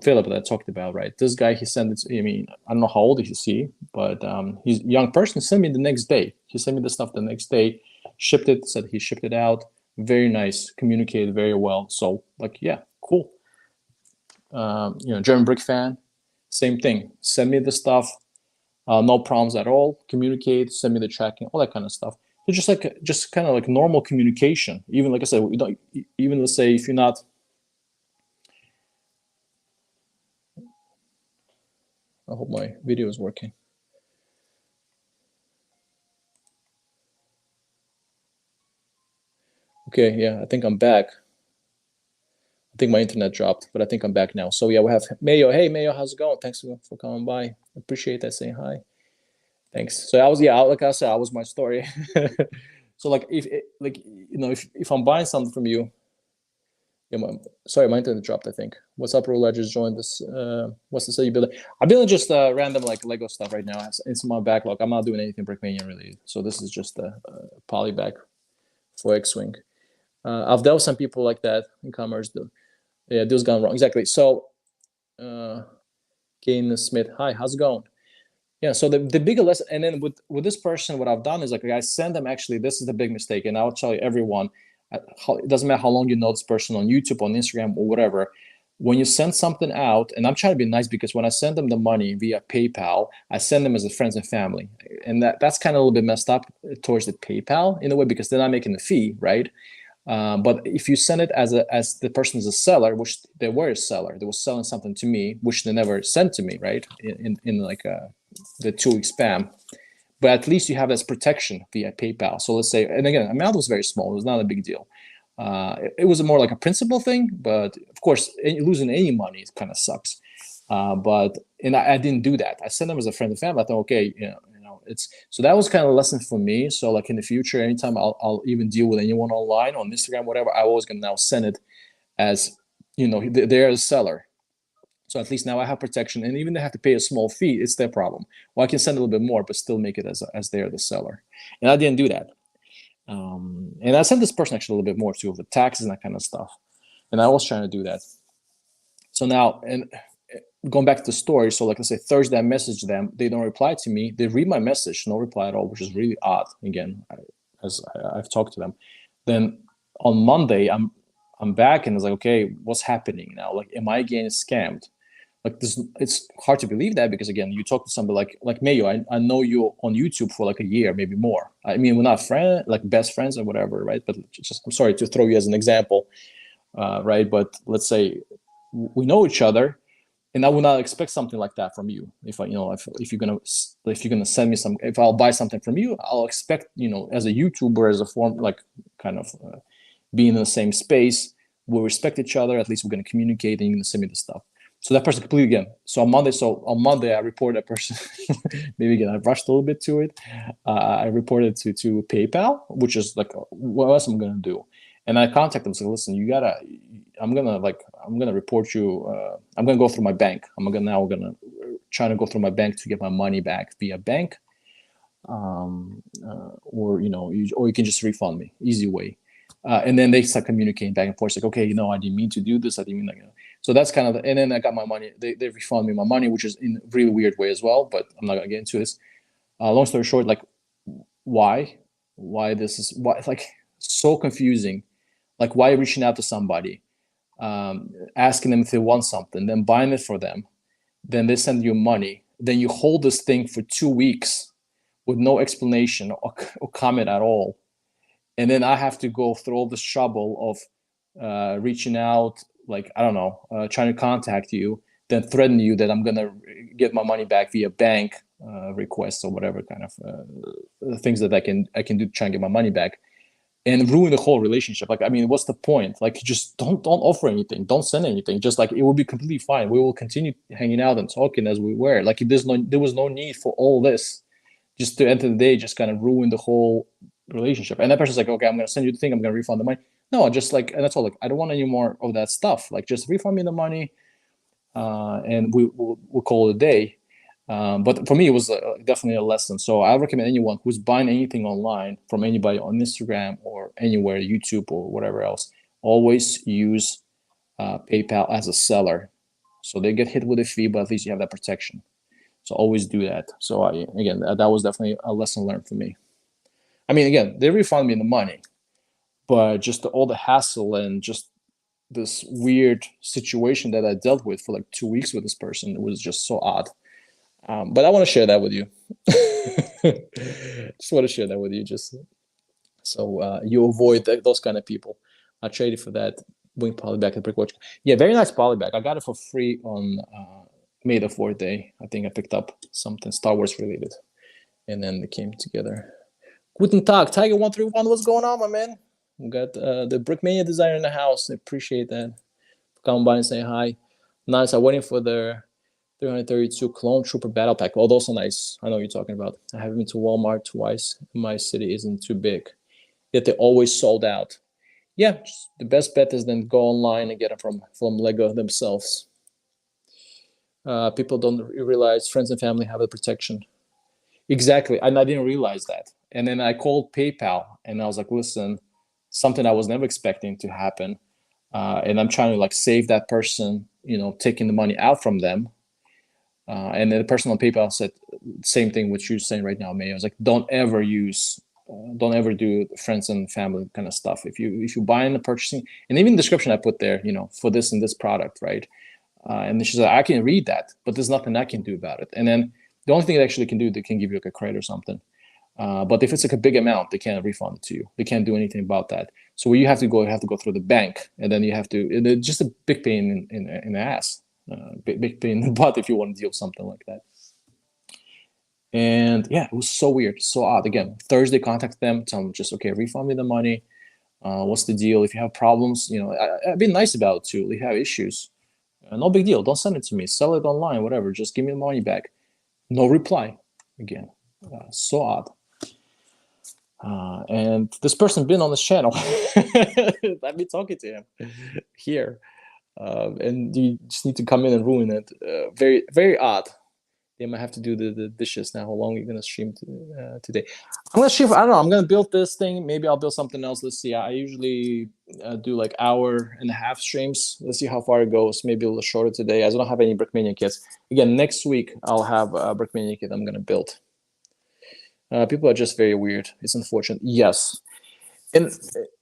Philip that I talked about, right? This guy, he sent it. I mean, I don't know how old is he, but he's a young person. Sent me the next day. He sent me the stuff the next day, shipped it, said he shipped it out. Very nice, communicated very well. So, like, yeah, cool. German brick fan, same thing. Send me the stuff, no problems at all. Communicate, send me the tracking, all that kind of stuff. So just kind of like normal communication. Even like I said, even let's say if you're not. I hope my video is working. Okay, yeah, I think I'm back. I think my internet dropped, but I think I'm back now. So yeah, we have Mayo. Hey, Mayo, how's it going? Thanks for coming by. Appreciate that. Saying hi. Thanks. So like I said, that was my story. So like if I'm buying something from you, yeah, sorry, my internet dropped. I think. What's up, Rule? I just joined this. What's the city building? I'm building just random like Lego stuff right now. It's in my backlog. I'm not doing anything Brickmania related. So this is just a poly bag for X-wing. I've dealt with some people like that in commerce. Yeah, deal's gone wrong. Exactly. So, Kane Smith, hi, how's it going? Yeah. So the bigger lesson, and then with this person, what I've done is like I send them. Actually, this is the big mistake, and I'll tell you everyone. It doesn't matter how long you know this person on YouTube, on Instagram, or whatever. When you send something out, and I'm trying to be nice because when I send them the money via PayPal, I send them as a friends and family, and that's kind of a little bit messed up towards the PayPal in a way because they're not making the fee, right? But if you send it as the person is a seller, which they were a seller, they were selling something to me, which they never sent to me, right? In like the 2-week spam. But at least you have this protection via PayPal. So let's say, and again, amount was very small; it was not a big deal. It was more like a principal thing, but of course, losing any money kind of sucks. But I didn't do that. I sent them as a friend and family. I thought, okay, it's so that was kind of a lesson for me. So like in the future, anytime I'll even deal with anyone online on Instagram, whatever, I always gonna now send it as they're a seller. So at least now I have protection, and even they have to pay a small fee, it's their problem. Well, I can send a little bit more, but still make it as they're the seller. And I didn't do that. And I sent this person actually a little bit more too, with taxes and that kind of stuff. And I was trying to do that. So now, and going back to the story, so like I say, Thursday I message them, they don't reply to me. They read my message, no reply at all, which is really odd. Again, as I've talked to them. Then on Monday, I'm back and it's like, okay, what's happening now? Like, am I getting scammed? Like this, it's hard to believe that because again, you talk to somebody like Mayo. I know you on YouTube for like a year, maybe more. I mean, we're not friends, like best friends or whatever, right? But just I'm sorry to throw you as an example, right? But let's say we know each other, and I would not expect something like that from you. If if you're gonna send me some, if I'll buy something from you, I'll expect as a YouTuber, as a form like kind of being in the same space, we'll respect each other. At least we're gonna communicate, and you're gonna send me the stuff. So that person completely again. So on Monday, I reported that person. Maybe again, I rushed a little bit to it. I reported to PayPal, which is like, what else I'm gonna do? And I contacted them. So listen, I'm gonna report you. I'm gonna go through my bank. I'm gonna try to go through my bank to get my money back via bank, or you can just refund me. Easy way. And then they start communicating back and forth, like, okay, I didn't mean to do this. I didn't mean like. So that's kind of, and then I got my money. They refunded me my money, which is in a really weird way as well. But I'm not gonna get into this. Long story short, like, why this is why like so confusing. Like, why reaching out to somebody, asking them if they want something, then buying it for them, then they send you money, then you hold this thing for 2 weeks with no explanation or comment at all, and then I have to go through all this trouble of reaching out, like, I don't know, trying to contact you, then threaten you that I'm gonna get my money back via bank requests or whatever kind of things that I can do to try and get my money back, and ruin the whole relationship. Like, I mean, what's the point? Like, just don't offer anything, don't send anything. Just like, it will be completely fine. We will continue hanging out and talking as we were. Like, there was no need for all this. Just to end of the day, just kind of ruin the whole relationship. And that person's like, okay, I'm gonna send you the thing, I'm gonna refund the money. No, just like, and that's all. Like, I don't want any more of that stuff. Like, just refund me the money, and we'll call it a day. But for me, it was definitely a lesson. So I recommend anyone who's buying anything online from anybody on Instagram or anywhere, YouTube or whatever else, always use PayPal as a seller. So they get hit with a fee, but at least you have that protection. So always do that. So again, that was definitely a lesson learned for me. I mean, again, they refund me the money, but just all the hassle and just this weird situation that I dealt with for like 2 weeks with this person, it was just so odd. But I want to share that with you. Just want to share that with you, just so you avoid those kind of people. I traded for that wing polybag at Brickwatch. Yeah, very nice polybag. I got it for free on May the 4th day. I think I picked up something Star Wars related, and then they came together. Guten Tag, Tiger131. What's going on, my man? We got the Brickmania designer in the house. I appreciate that. Come by and say hi. Nice. I'm waiting for the 332 Clone Trooper Battle Pack. Oh, those are nice. I know what you're talking about. I have been to Walmart twice. My city isn't too big, yet they're always sold out. Yeah, the best bet is then go online and get them from Lego themselves. People don't realize friends and family have a protection. Exactly, and I didn't realize that. And then I called PayPal, and I was like, "Listen, something I was never expecting to happen, and I'm trying to like save that person, taking the money out from them." And then the person on PayPal said same thing which you're saying right now, May. I was like, don't ever do friends and family kind of stuff. If you buy in the purchasing, and even the description I put there, for this and this product, right? And then she's like, I can read that, but there's nothing I can do about it. And then the only thing they actually can do, they can give you like a credit or something. But if it's like a big amount, they can't refund it to you. They can't do anything about that. So you have to go through the bank, and then you have to. It's just a big pain in the ass. Big pain in the butt if you want to deal with something like that. And yeah, it was so weird, so odd. Again, Thursday, contact them, tell them just, okay, refund me the money. What's the deal? If you have problems, I've been nice about it too. If you have issues, no big deal. Don't send it to me. Sell it online, whatever. Just give me the money back. No reply. Again, so odd. And this person been on this channel. I've been talking to him here. And you just need to come in and ruin it. Very, very odd. They might have to do the dishes now. How long are you going to stream today? I'm going to stream, I don't know. I'm going to build this thing. Maybe I'll build something else. Let's see. I usually do like 1.5-hour streams. Let's see how far it goes. Maybe a little shorter today, as I don't have any Brickmania kits. Again, next week, I'll have a Brickmania kit I'm going to build. People are just very weird. It's unfortunate. Yes. And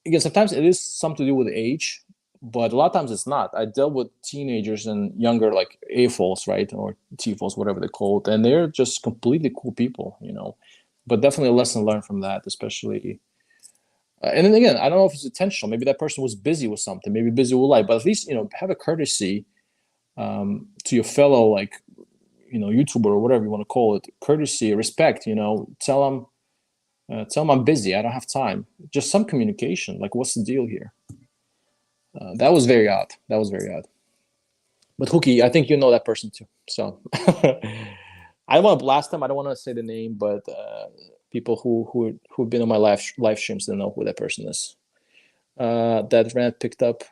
again, sometimes it is something to do with age, but a lot of times it's not. I dealt with teenagers and younger, like AFOLs, right? Or TFOLs, whatever they call it. And they're just completely cool people, But definitely a lesson learned from that, especially. And then again, I don't know if it's intentional. Maybe that person was busy with something, maybe busy with life. But at least, have a courtesy to your fellow, like, YouTuber or whatever you want to call it. Courtesy, respect, tell them I'm busy. I don't have time. Just some communication. Like, what's the deal here? That was very odd. But Hookie, I think you know that person too. So I don't want to blast them. I don't want to say the name, but people who've been on my live streams, they know who that person is. That rant picked up.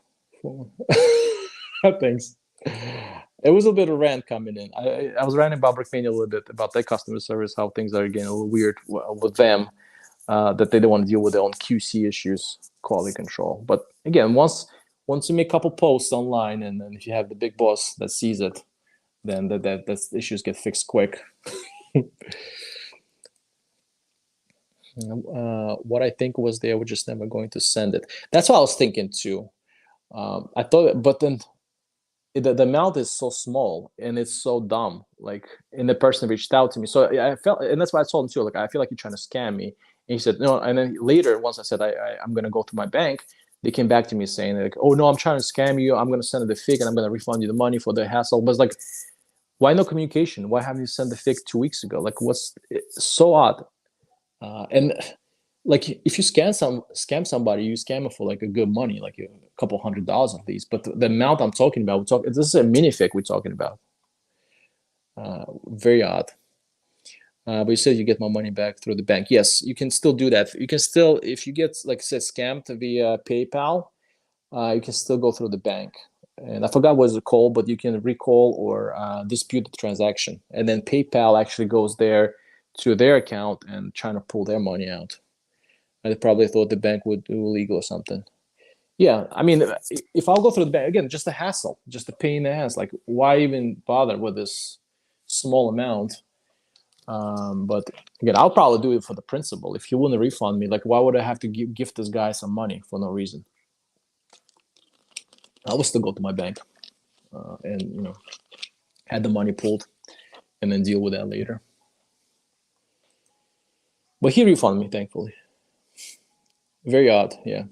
Thanks. It was a bit of rant coming in. I was ranting about Brickmania a little bit about their customer service, how things are getting a little weird with them. that they don't want to deal with their own QC issues, quality control. But again, once you make a couple posts online, and then if you have the big boss that sees it, then that issues get fixed quick. What I think was they were just never going to send it. That's what I was thinking too. I thought, but then the amount is so small and it's so dumb. Like, and the person reached out to me, so I felt, and that's why I told him too. Like, I feel like you're trying to scam me. And he said no. And then later, once I said I'm gonna go to my bank, they came back to me saying like, oh no, I'm trying to scam you. I'm gonna send the fig and I'm gonna refund you the money for the hassle. But it's like, why no communication? Why haven't you sent the fig 2 weeks ago? Like, what's so odd? And like, if you scam somebody, you scam them for like a good money, like a couple $100 at least. But the amount I'm talking about, this is a minifig we're talking about. Very odd. But you said you get my money back through the bank. Yes, you can still do that. You can still, if you get, like I said, scammed via PayPal, you can still go through the bank. And I forgot what it's called, but you can recall or dispute the transaction. And then PayPal actually goes there to their account and trying to pull their money out. I probably thought the bank would do illegal or something. Yeah, I mean, if I'll go through the bank again, just a hassle, just a pain in the ass. Like, why even bother with this small amount? But again, I'll probably do it for the principal. If he wouldn't refund me, like, why would I have to gift this guy some money for no reason? I will still go to my bank and had the money pulled, and then deal with that later. But he refunded me, thankfully. Very odd, yeah.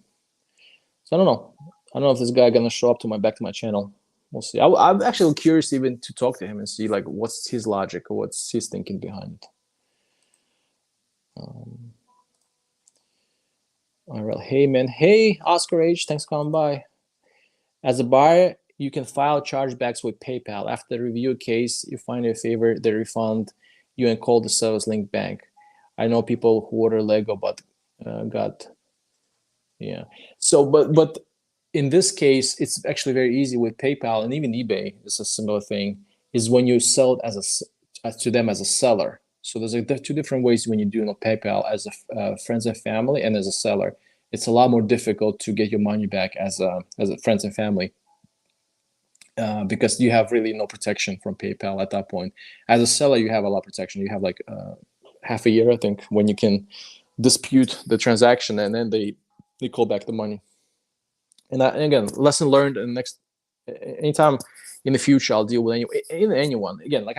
So I don't know. I don't know if this guy gonna show up to my channel. We'll see. I'm actually curious even to talk to him and see like what's his logic or what's his thinking behind it. All right. Hey man. Hey Oscar H. Thanks for coming by. As a buyer, you can file chargebacks with PayPal. After the review case, you find your favor, they refund you and call the service link bank. I know people who order Lego, but yeah. So, but in this case, it's actually very easy with PayPal and even eBay. It's a similar thing. Is when you sell it to them as a seller. So there's two different ways when you do on PayPal as a friends and family and as a seller. It's a lot more difficult to get your money back as a friends and family because you have really no protection from PayPal at that point. As a seller, you have a lot of protection. You have like half a year, I think, when you can dispute the transaction, and then they call back the money. And again, lesson learned. And anytime in the future, I'll deal with anyone. Again, like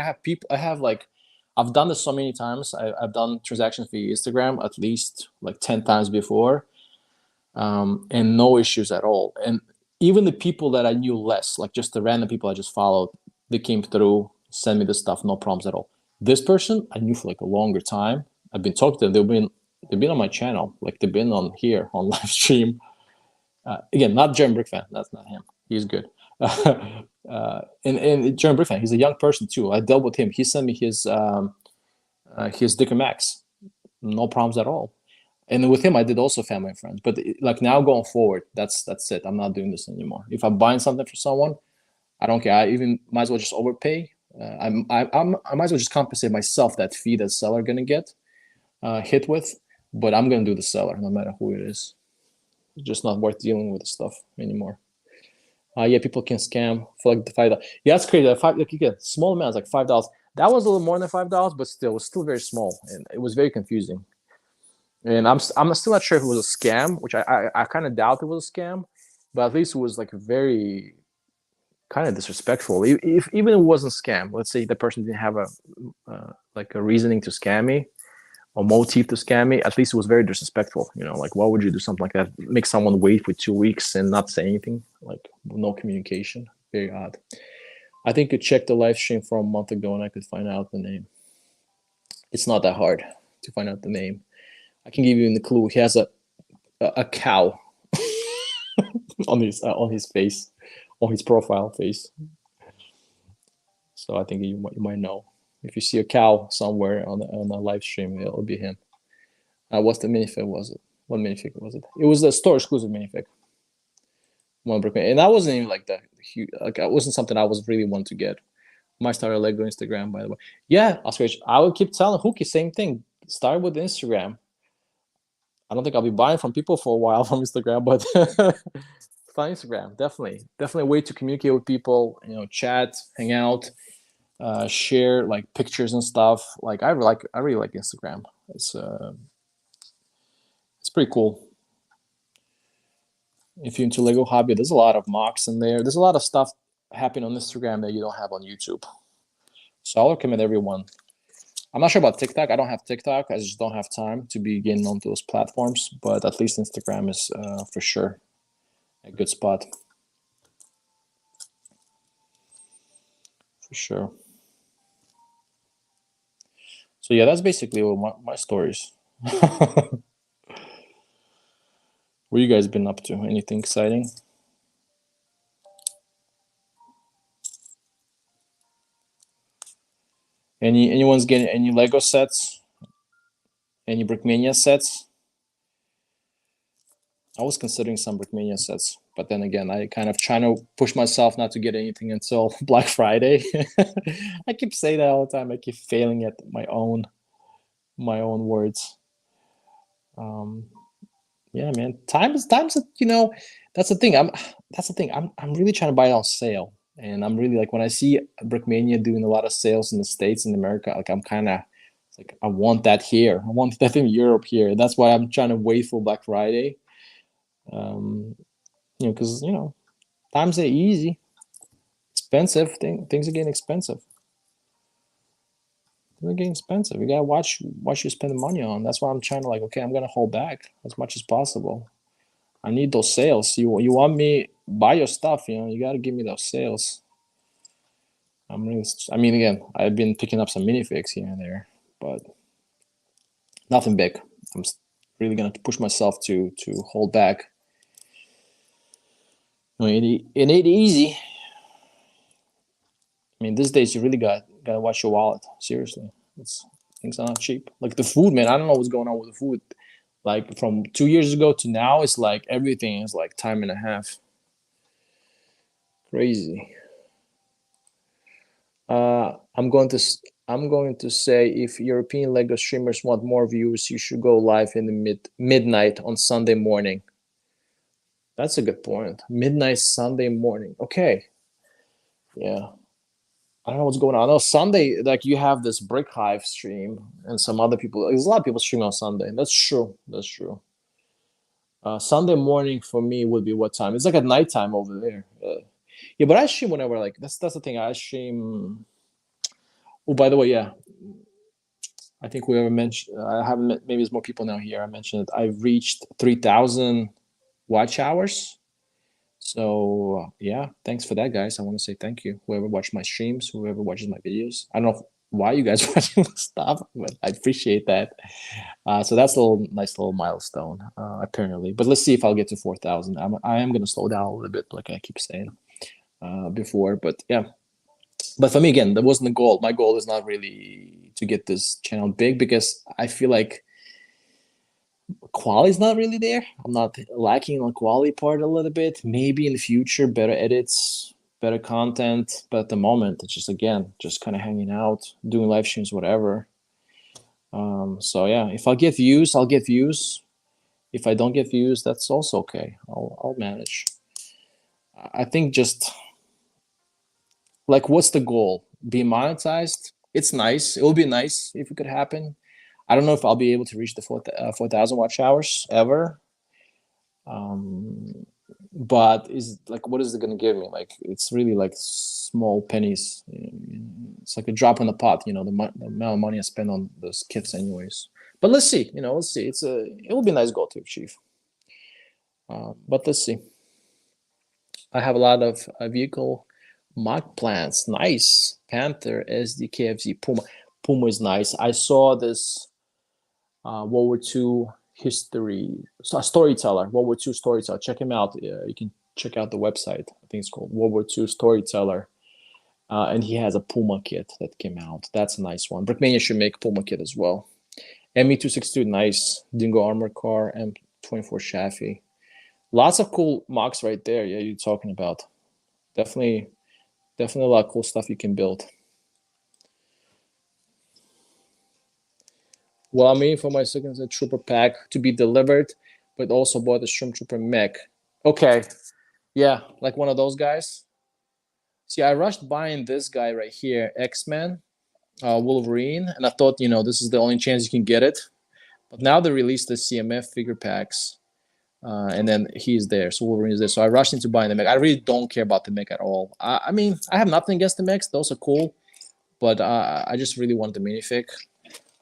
I've done this so many times. I've done transactions via Instagram at least like 10 times before, and no issues at all. And even the people that I knew less, like just the random people I just followed, they came through, send me the stuff, no problems at all. This person I knew for like a longer time. I've been talking to them. They've been on my channel, like they've been on here on live stream. Again, not Jeremy Brick fan. That's not him. He's good. And Jeremy Brick fan, he's a young person too. I dealt with him. He sent me his Dick and Max. No problems at all. And with him, I did also family and friends. But like now going forward, that's it. I'm not doing this anymore. If I'm buying something for someone, I don't care. I even might as well just overpay. I might as well just compensate myself that fee that seller gonna get hit with. But I'm gonna do the seller no matter who it is. It's just not worth dealing with the stuff anymore. Yeah, people can scam for like the $5. Yeah, that's crazy. Like you get small amounts, like $5. That was a little more than $5, but still, it was still very small, and it was very confusing. And I'm still not sure if it was a scam, which I kind of doubt it was a scam, but at least it was like very kind of disrespectful. If even it wasn't a scam, let's say the person didn't have like a reasoning to scam me or motive to scam me, at least it was very disrespectful. Like why would you do something like that? Make someone wait for 2 weeks and not say anything, like no communication. Very odd. I think you checked the live stream from a month ago and I could find out the name. It's not that hard to find out the name. I can give you the clue. He has a cow on his face, on his profile face. So I think you might know. If you see a cow somewhere on a live stream, it'll be him. What's the minifig was it? What minifig was it? It was the store exclusive minifig. And that wasn't even like that. Like it wasn't something I was really want to get. Might start a Lego Instagram, by the way. Yeah, Oscar H, I would keep telling Hookie same thing. Start with Instagram. I don't think I'll be buying from people for a while from Instagram, but fine Instagram, definitely a way to communicate with people. Chat, hang out, share like pictures and stuff. Like I really like Instagram. It's pretty cool. If you're into Lego hobby, there's a lot of mocks in there. There's a lot of stuff happening on Instagram that you don't have on YouTube. So I'll recommend everyone. I'm not sure about TikTok. I don't have TikTok. I just don't have time to be getting onto those platforms. But at least Instagram is for sure a good spot. For sure. So yeah, that's basically what my stories. What you guys been up to? Anything exciting? Anyone's getting any Lego sets? Any Brickmania sets? I was considering some Brickmania sets, but then again, I kind of trying to push myself not to get anything until Black Friday. I keep saying that all the time. I keep failing at my own words. Um, yeah, man. Time's that's the thing. I'm really trying to buy it on sale, and I'm really like when I see Brickmania doing a lot of sales in the States and America, like I'm kind of like I want that here. I want that in Europe here. That's why I'm trying to wait for Black Friday. Um, because times are easy, expensive. Things are getting expensive. They're getting expensive. You gotta watch what you spend the money on. That's why I'm trying to like, okay, I'm gonna hold back as much as possible. I need those sales. You want me buy your stuff? You gotta give me those sales. I mean, again, I've been picking up some minifigs here and there, but nothing big. I'm really gonna push myself to hold back. It ain't easy. I mean, these days you really gotta watch your wallet. Seriously, things are not cheap. Like the food, man. I don't know what's going on with the food. Like from 2 years ago to now, it's like everything is like time and a half. Crazy. I'm going to say if European Lego streamers want more views, you should go live in the midnight on Sunday morning. That's a good point. Midnight Sunday morning. Okay. Yeah. I don't know what's going on. I know Sunday, like you have this Brick Hive stream and some other people. There's a lot of people stream on Sunday. That's true. That's true. Sunday morning for me would be what time? It's like at nighttime over there. Yeah, but I stream whenever. Like that's the thing. I stream. Oh, by the way, yeah. I think whoever mentioned. I haven't met. Maybe there's more people now here. I mentioned it. I've reached 3,000 watch hours. So yeah, thanks for that, guys. I want to say thank you. Whoever watched my streams, whoever watches my videos. I don't know why you guys watching stuff, but I appreciate that. So that's a nice little milestone, apparently. But let's see if I'll get to 4,000. I am gonna slow down a little bit, like I keep saying before. But yeah, but for me again, that wasn't the goal. My goal is not really to get this channel big because I feel like quality is not really there. I'm not lacking on quality part a little bit. Maybe in the future, better edits, better content. But at the moment, it's just again, just kind of hanging out, doing live streams, whatever. So yeah, if I get views, I'll get views. If I don't get views, that's also okay. I'll manage. I think just like, what's the goal? Be monetized. It's nice. It would be nice if it could happen. I don't know if I'll be able to reach the 4,000 watch hours ever. Um, but is like, what is it going to give me? Like, it's really like small pennies. It's like a drop in the pot. The amount of money I spend on those kits, anyways. But let's see. Let's see. It will be a nice goal to achieve. But let's see. I have a lot of vehicle mock plants. Nice. Panther, SD, KFZ, Puma. Puma is nice. I saw this World War II history, so a storyteller, World War II storyteller. Check him out. You can check out the website. I think it's called World War II Storyteller. And he has a Puma kit that came out. That's a nice one. Brickmania should make Puma kit as well. ME262, nice. Dingo armor car, M24 Chaffee. Lots of cool mocks right there. Yeah, you're talking about. Definitely a lot of cool stuff you can build. Well, I'm waiting for my second Trooper pack to be delivered, but also bought the Stormtrooper mech. Okay, yeah, like one of those guys. See, I rushed buying this guy right here, X-Men, Wolverine, and I thought, this is the only chance you can get it. But now they released the CMF figure packs, and then he's there. So Wolverine is there. So I rushed into buying the mech. I really don't care about the mech at all. I mean, I have nothing against the mechs; those are cool. But I just really wanted the minifig.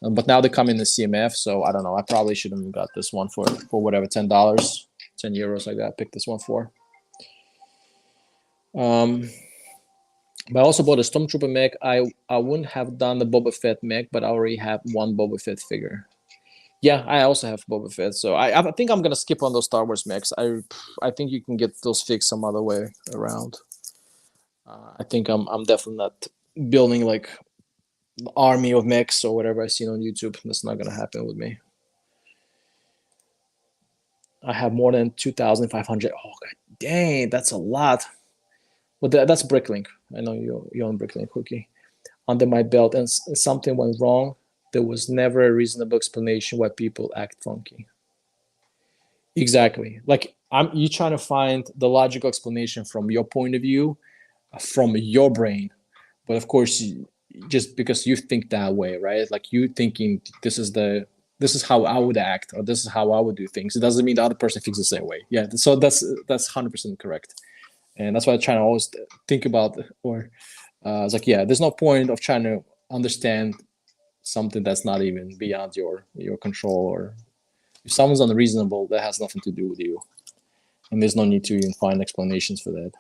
But now they come in the CMF, so I don't know. I probably shouldn't have got this one for whatever $10, €10 like that. I picked this one for. Um, but I also bought a Stormtrooper mech. I wouldn't have done the Boba Fett mech, but I already have one Boba Fett figure. Yeah, I also have Boba Fett, so I think I'm gonna skip on those Star Wars mechs. I think you can get those fixed some other way around. I think I'm definitely not building like an army of mechs or whatever I've seen on YouTube. That's not gonna happen with me. I have more than 2,500. Oh god, dang, that's a lot. But that's Bricklink. I know you own Bricklink Cookie. Under my belt, and something went wrong. There was never a reasonable explanation why people act funky. Exactly. Like you trying to find the logical explanation from your point of view, from your brain. But of course, just because you think that way, right? Like you thinking this is how I would act, or this is how I would do things. It doesn't mean the other person thinks the same way. Yeah. So that's 100% correct. And that's why I try to always think about, or it's like, yeah, there's no point of trying to understand something that's not even beyond your control, or if someone's unreasonable, that has nothing to do with you, and there's no need to even find explanations for that.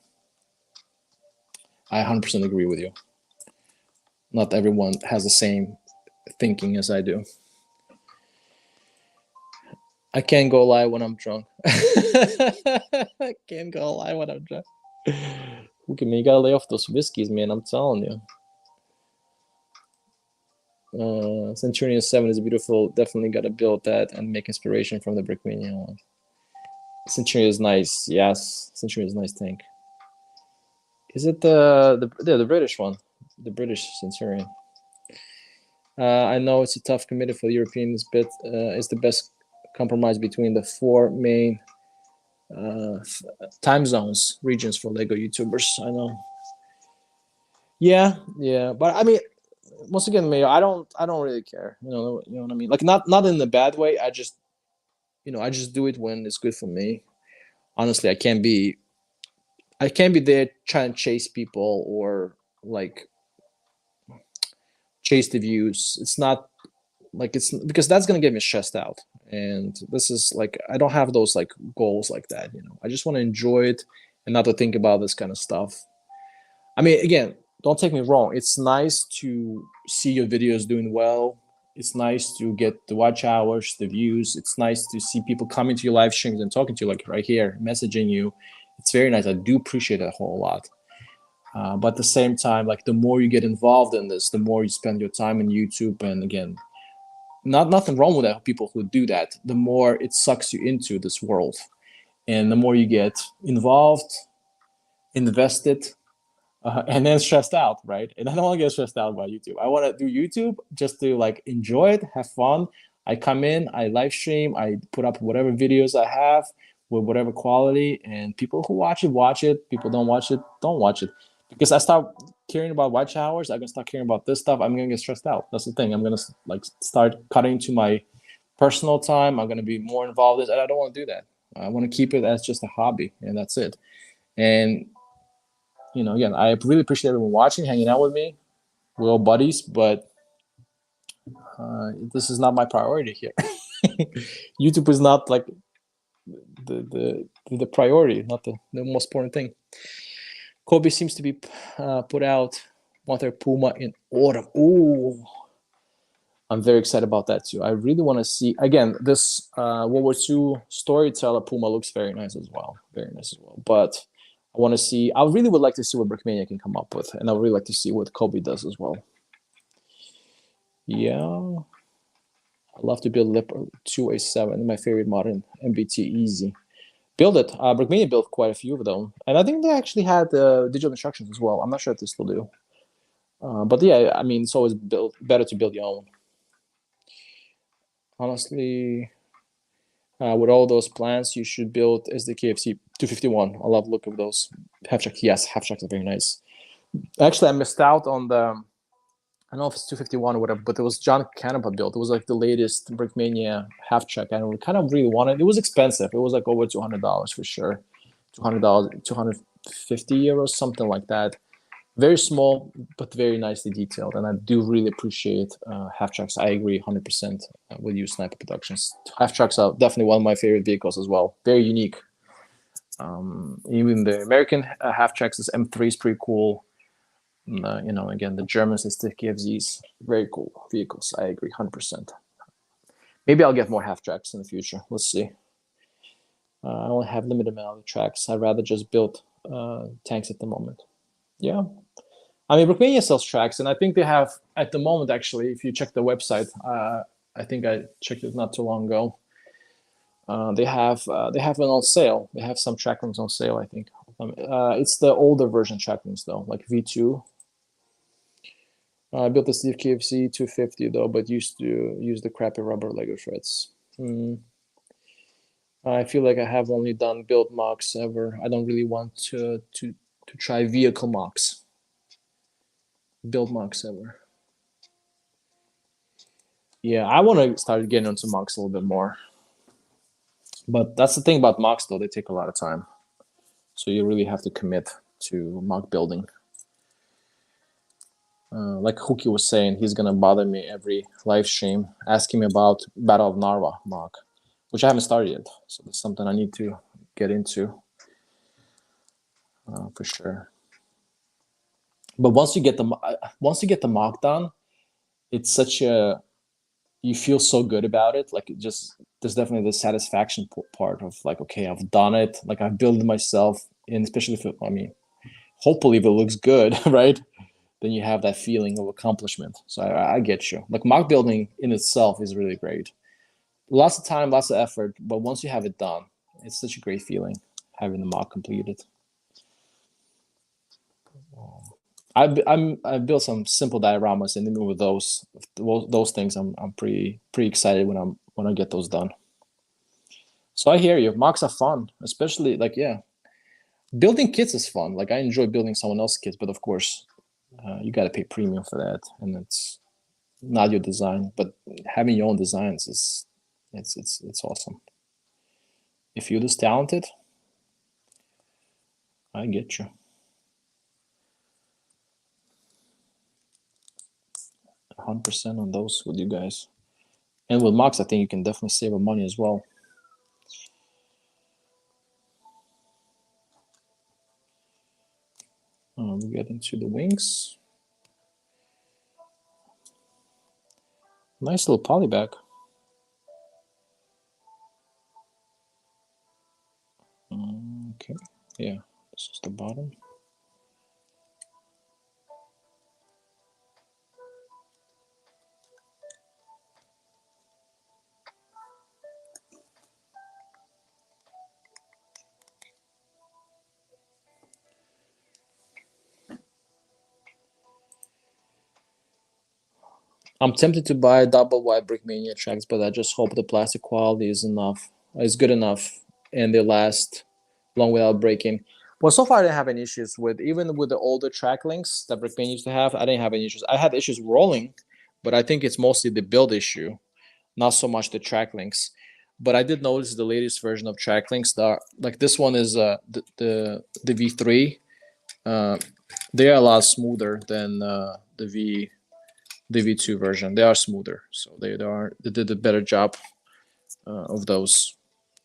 I 100% agree with you. Not everyone has the same thinking as I do. I can't go lie when I'm drunk. I can't go lie when I'm drunk. Look at me, you gotta lay off those whiskeys, man. I'm telling you. Centurion 7 is beautiful. Definitely got to build that and make inspiration from the Brickmania one. Centurion is nice. Yes, Centurion is a nice tank. Is it the British one? The British Centurion. I know it's a tough committee for the Europeans, but it's the best compromise between the four main time zones, regions for Lego YouTubers. I know. Yeah, yeah, but I mean, once again, Mayo, I don't really care. You know what I mean. Like not in a bad way. I just do it when it's good for me. Honestly, I can't be there trying to chase people or like chase the views. It's not like it's because that's gonna get me stressed out. And this is like I don't have those like goals like that. I just want to enjoy it and not to think about this kind of stuff. I mean, again, don't take me wrong. It's nice to see your videos doing well. It's nice to get the watch hours, the views. It's nice to see people coming to your live streams and talking to you, like right here, messaging you. It's very nice. I do appreciate it a whole lot. But at the same time, like the more you get involved in this, the more you spend your time in YouTube. And again, nothing wrong with that. People who do that, the more it sucks you into this world, and the more you get involved, invested, and then stressed out, right? And I don't want to get stressed out by YouTube. I want to do YouTube just to like enjoy it, have fun. I come in, I live stream, I put up whatever videos I have with whatever quality, and people who watch it, watch it. People don't watch it, don't watch it. Because I start caring about watch hours, I'm gonna start caring about this stuff. I'm gonna get stressed out. That's the thing. I'm gonna like start cutting to my personal time. I'm gonna be more involved in it. I don't want to do that. I want to keep it as just a hobby, and that's it. And again, I really appreciate everyone watching, hanging out with me. We're all buddies, but this is not my priority here. YouTube is not like the priority, not the most important thing. Kobe seems to be put out Mother Puma in autumn. Ooh, I'm very excited about that too. I really want to see again this World War II storyteller Puma looks very nice as well, very nice as well. But I want to see. I really would like to see what Brickmania can come up with, and I would really like to see what Kobe does as well. Yeah, I love to build Leopard 2A7, my favorite modern MBT easy. Build it. Brickmania built quite a few of them, and I think they actually had digital instructions as well. I'm not sure if they still do, but yeah, I mean, it's always better to build your own. Honestly, with all those plans, you should build SDKFC 251. I love the look of those half chucks. Yes, half chucks are very nice. Actually, I missed out on the. I don't know if it's 251 or whatever, but it was John Canepa built. It was like the latest Brickmania half chuck. I kind of really wanted. It was expensive. It was like over $200 for sure. $200, 250 euros, something like that. Very small, but very nicely detailed. And I do really appreciate half trucks. I agree 100% with you, Sniper Productions. Half trucks are definitely one of my favorite vehicles as well. Very unique. Even the American half trucks, this M3 is pretty cool. Again, the Germans, the stick KFZs, very cool vehicles. I agree 100%. Maybe I'll get more half tracks in the future. Let's see. I only have limited amount of tracks. I'd rather just build tanks at the moment. Yeah. I mean, Brookmania sells tracks, and I think they have at the moment. Actually, if you check the website, I think I checked it not too long ago. They have it on sale. They have some track links on sale. I think it's the older version track links though, like V2. I built the Steve KFC 250 though, but used to use the crappy rubber Lego shreds. I feel like I have only done build mocks ever. I don't really want to try vehicle mocks. Build mocks ever. Yeah, I want to start getting into mocks a little bit more. But that's the thing about mocks though, they take a lot of time. So you really have to commit to mock building. Like Huki was saying, he's gonna bother me every live stream, asking me about Battle of Narva mock, which I haven't started yet. So that's something I need to get into for sure. But once you get the mock done, it's such a you feel so good about it. Like there's definitely the satisfaction part of like, okay, I've done it. Like I've built it myself, and especially hopefully if it looks good, right? Then you have that feeling of accomplishment. So I get you. Like mock building in itself is really great. Lots of time, lots of effort, but once you have it done, it's such a great feeling having the mock completed. I built some simple dioramas, and even with those things, I'm pretty excited when I get those done. So I hear you. Mocks are fun, especially like building kits is fun. Like I enjoy building someone else's kits, but of course, you got to pay premium for that, and it's not your design. But having your own designs is it's awesome. If you're this talented, I get you. 100% on those with you guys. And with mocks, I think you can definitely save money as well. We get into the wings. Nice little polybag. Okay, yeah, this is the bottom. I'm tempted to buy double wide Brickmania tracks, but I just hope the plastic quality is good enough, and they last long without breaking. Well, so far I didn't have any issues even with the older track links that Brickmania used to have. I didn't have any issues. I had issues rolling, but I think it's mostly the build issue, not so much the track links. But I did notice the latest version of track links that like this one is the V3. They are a lot smoother than the V2 version. They are smoother, so they did a better job of those.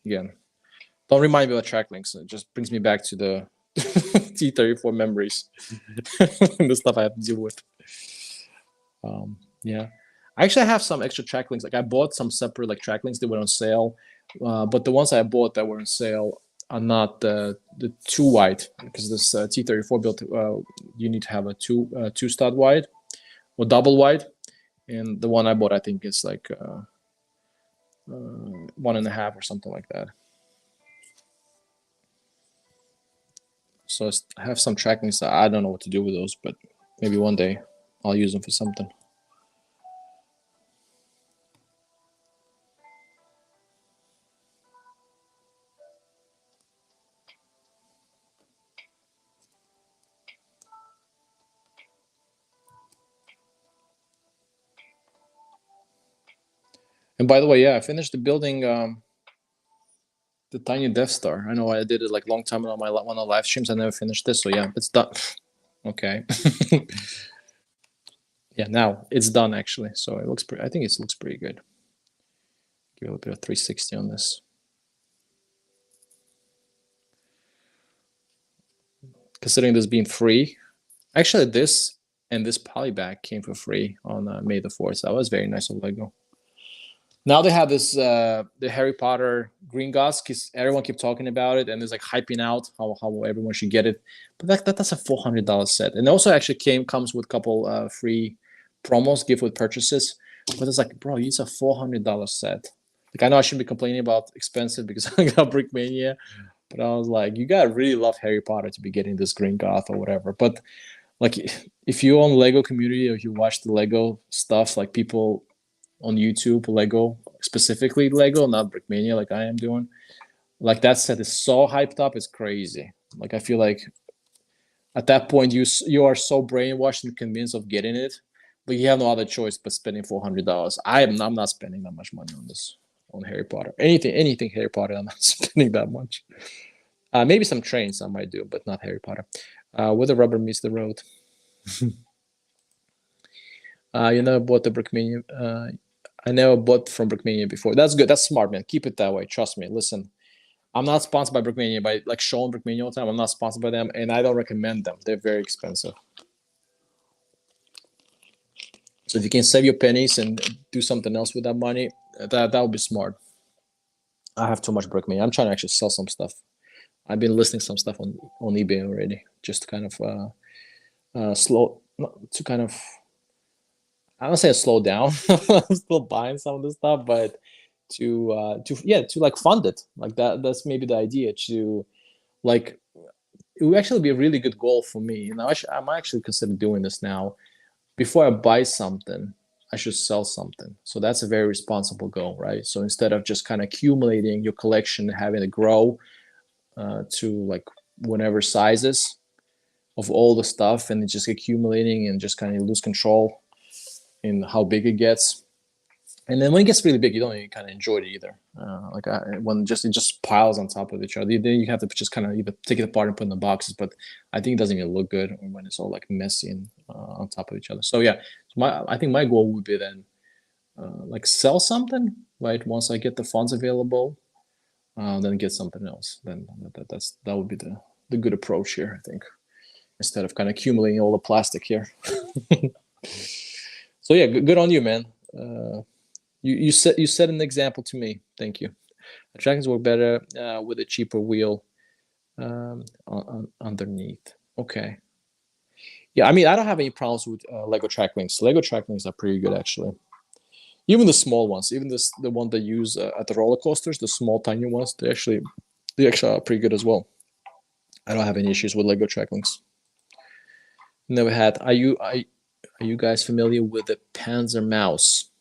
Again, don't remind me of track links. It just brings me back to the T34 memories, the stuff I have to deal with. Yeah, I actually have some extra track links. Like I bought some separate like track links that were on sale, but the ones I bought that were on sale are not the too wide because this T34 built. You need to have a two stud wide or double wide. And the one I bought, I think, is like 1.5 or something like that. So I have some trackings that I don't know what to do with those, but maybe one day I'll use them for something. And by the way, yeah, I finished the building the tiny Death Star. I know I did it like a long time ago on my one of the live streams. I never finished this, so yeah, it's done. Okay. Yeah, now it's done actually. So it looks pretty. I think it looks pretty good. Give it a bit of 360 on this. Considering this being free, actually this and this polybag came for free on May the 4th. So that was very nice of Lego. Now they have this the Harry Potter green gods because everyone keep talking about it and there's like hyping out how everyone should get it. But that's a $400 set, and it also actually comes with a couple free promos, gift with purchases. But it's like, bro, it's a $400 set. Like I know I shouldn't be complaining about expensive because I got Brickmania, but I was like, you gotta really love Harry Potter to be getting this green goth or whatever. But like, if you own Lego community or if you watch the Lego stuff, like people on YouTube, Lego, specifically Lego, not Brickmania like I am doing. Like that set is so hyped up, it's crazy. Like I feel like at that point you are so brainwashed and convinced of getting it, but you have no other choice but spending $400. I'm not spending that much money on this on Harry Potter. Anything Harry Potter, I'm not spending that much. Maybe some trains I might do, but not Harry Potter. Where the rubber meets the road. You never bought the Brickmania. I never bought from Brickmania before. That's good. That's smart, man. Keep it that way. Trust me. Listen, I'm not sponsored by Brickmania, by like showing Brickmania all the time. I'm not sponsored by them, and I don't recommend them. They're very expensive. So if you can save your pennies and do something else with that money, that would be smart. I have too much Brickmania. I'm trying to actually sell some stuff. I've been listing some stuff on eBay already, just to kind of slow to kind of I don't say slow down. I'm still buying some of this stuff, but to like fund it. Like that's maybe the idea to like it would actually be a really good goal for me. You know, I might actually consider doing this now. Before I buy something, I should sell something. So that's a very responsible goal, right? So instead of just kind of accumulating your collection, having it grow to like whatever sizes of all the stuff, and just accumulating and just kind of lose control in how big it gets. And then when it gets really big, you don't even kind of enjoy it either. When it just piles on top of each other, then you have to just kind of either take it apart and put in the boxes. But I think it doesn't even look good when it's all like messy and on top of each other. So yeah, I think my goal would be then like sell something, right? Once I get the funds available, then get something else. Then that would be the good approach here, I think, instead of kind of accumulating all the plastic here. So yeah, good on you, man. You set an example to me. Thank you. Attractions work better with a cheaper wheel underneath. Okay. Yeah, I mean, I don't have any problems with Lego track links. Lego track links are pretty good, actually. Even the small ones, even the one they use at the roller coasters, the small tiny ones, they actually are pretty good as well. I don't have any issues with Lego track links. Never had. Are you guys familiar with the Panzer Mouse?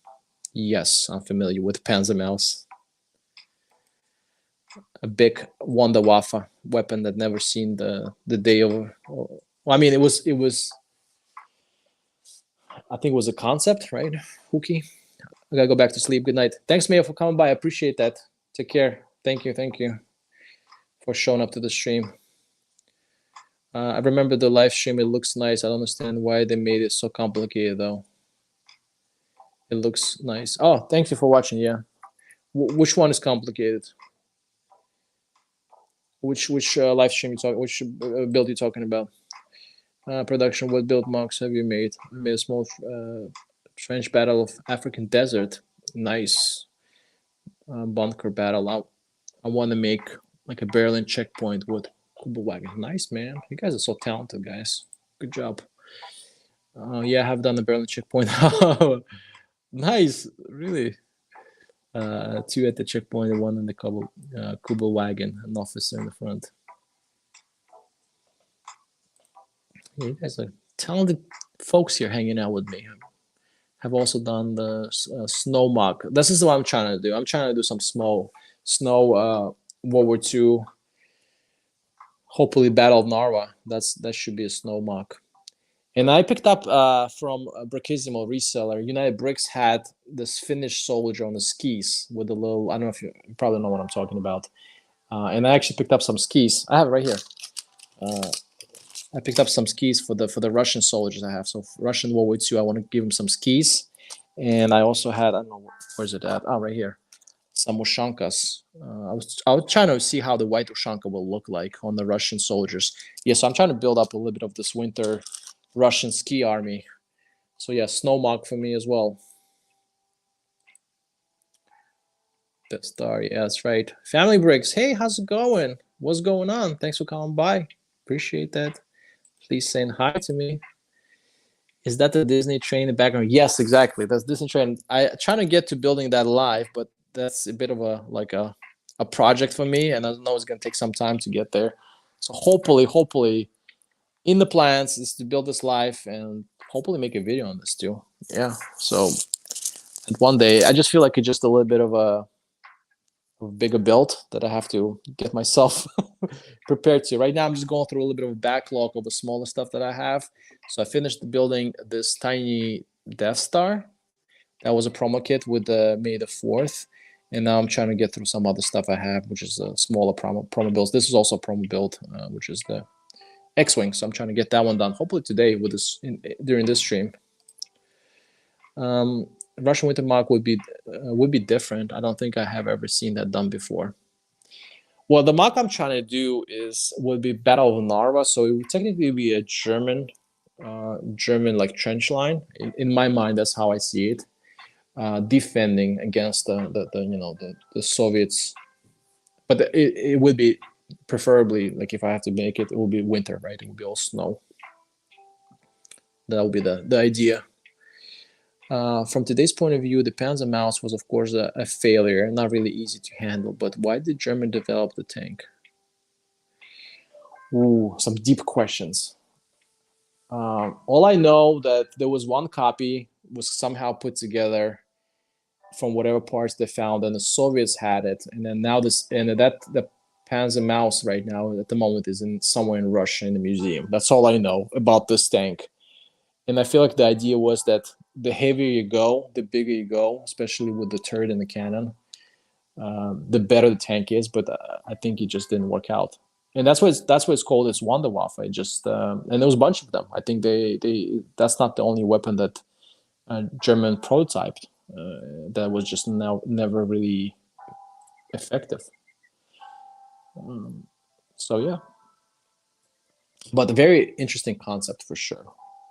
Yes, I'm familiar with Panzer Mouse. A big Wonder Waffe weapon that never seen the day of. Well, I mean, it was. I think it was a concept, right? Hooky. I gotta go back to sleep. Good night. Thanks, Mayo, for coming by. I appreciate that. Take care. Thank you for showing up to the stream. I remember the live stream. It looks nice. I don't understand why they made it so complicated, though. It looks nice. Oh, thank you for watching. Yeah. Which one is complicated? Which live stream you talking? Which build you talking about? Production. What build mocks have you made? I made a small trench battle of African desert. Nice. Bunker battle. I want to make like a Berlin checkpoint with wagon. Nice, man. You guys are so talented, guys. Good job. Yeah, I have done the Berlin checkpoint. Nice, really. Two at the checkpoint and one in the Kubel wagon, an officer in the front. Yeah, you guys are talented folks here hanging out with me. Have also done the snow mock. This is what I'm trying to do. I'm trying to do some snow World War II. Hopefully, Battle of Narva. That should be a snow mock. And I picked up from a Brickissimo reseller. United Bricks had this finished soldier on the skis with a little. I don't know if you probably know what I'm talking about. And I actually picked up some skis. I have it right here. I picked up some skis for the Russian soldiers I have. So Russian World War II, I want to give them some skis. And I also had, I don't know, where's it at? Oh, right here. Some Ushankas. I was trying to see how the white Ushanka will look like on the Russian soldiers. Yeah, so I'm trying to build up a little bit of this winter Russian ski army. So yeah, snow mock for me as well. Death Star, yeah, that's right. Family Bricks, hey, how's it going? What's going on? Thanks for calling by. Appreciate that. Please saying hi to me. Is that the Disney train in the background? Yes, exactly. That's Disney train. I trying to get to building that live, but that's a bit of a project for me, and I know it's gonna take some time to get there. So hopefully, in the plans is to build this live and hopefully make a video on this too. Yeah. So and one day, I just feel like it's just a little bit of a bigger build that I have to get myself prepared to. Right now, I'm just going through a little bit of a backlog of the smaller stuff that I have. So I finished building this tiny Death Star. That was a promo kit with the May the 4th. And now I'm trying to get through some other stuff I have, which is a smaller promo builds. This is also a promo build, which is the X-Wing. So I'm trying to get that one done, hopefully today with this during this stream. Russian Winter Mark would be different. I don't think I have ever seen that done before. Well, the mock I'm trying to do would be Battle of Narva, so it would technically be a German like trench line. In my mind, that's how I see it. Defending against the Soviets, but it would be preferably, like, if I have to make it, it will be winter, right? It will be all snow. That would be the idea. From today's point of view, the Panzer Mouse was, of course, a failure, not really easy to handle. But why did German develop the tank? Ooh, some deep questions. All I know that there was one copy was somehow put together from whatever parts they found, and the Soviets had it, and then now the Panzer Mouse right now at the moment is somewhere in Russia in the museum. That's all I know about this tank. And I feel like the idea was that the heavier you go, the bigger you go, especially with the turret and the cannon, the better the tank is. But I think it just didn't work out, and that's what it's called. It's Wunderwaffe. And there was a bunch of them. I think that's not the only weapon that German prototyped that was just never really effective. So yeah, but a very interesting concept for sure.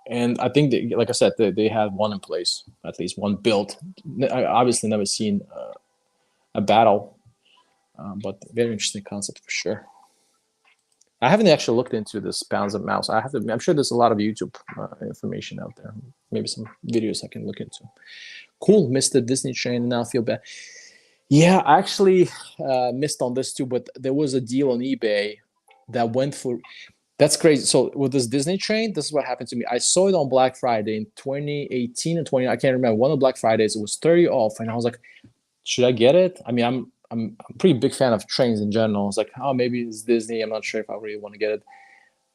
And I think that, like I said, they had one in place, at least one built. I obviously never seen a battle, but very interesting concept for sure. I haven't actually looked into this Panzer Mouse. I'm sure there's a lot of YouTube information out there. Maybe some videos I can look into. Cool, missed the Disney train and now I feel bad. Yeah, I actually missed on this too, but there was a deal on eBay that went for. That's crazy. So with this Disney train, this is what happened to me. I saw it on Black Friday in 2018 and 20. I can't remember. One of the Black Fridays, it was 30 off, and I was like, should I get it? I mean, I'm a pretty big fan of trains in general. I was like, oh, maybe it's Disney. I'm not sure if I really want to get it.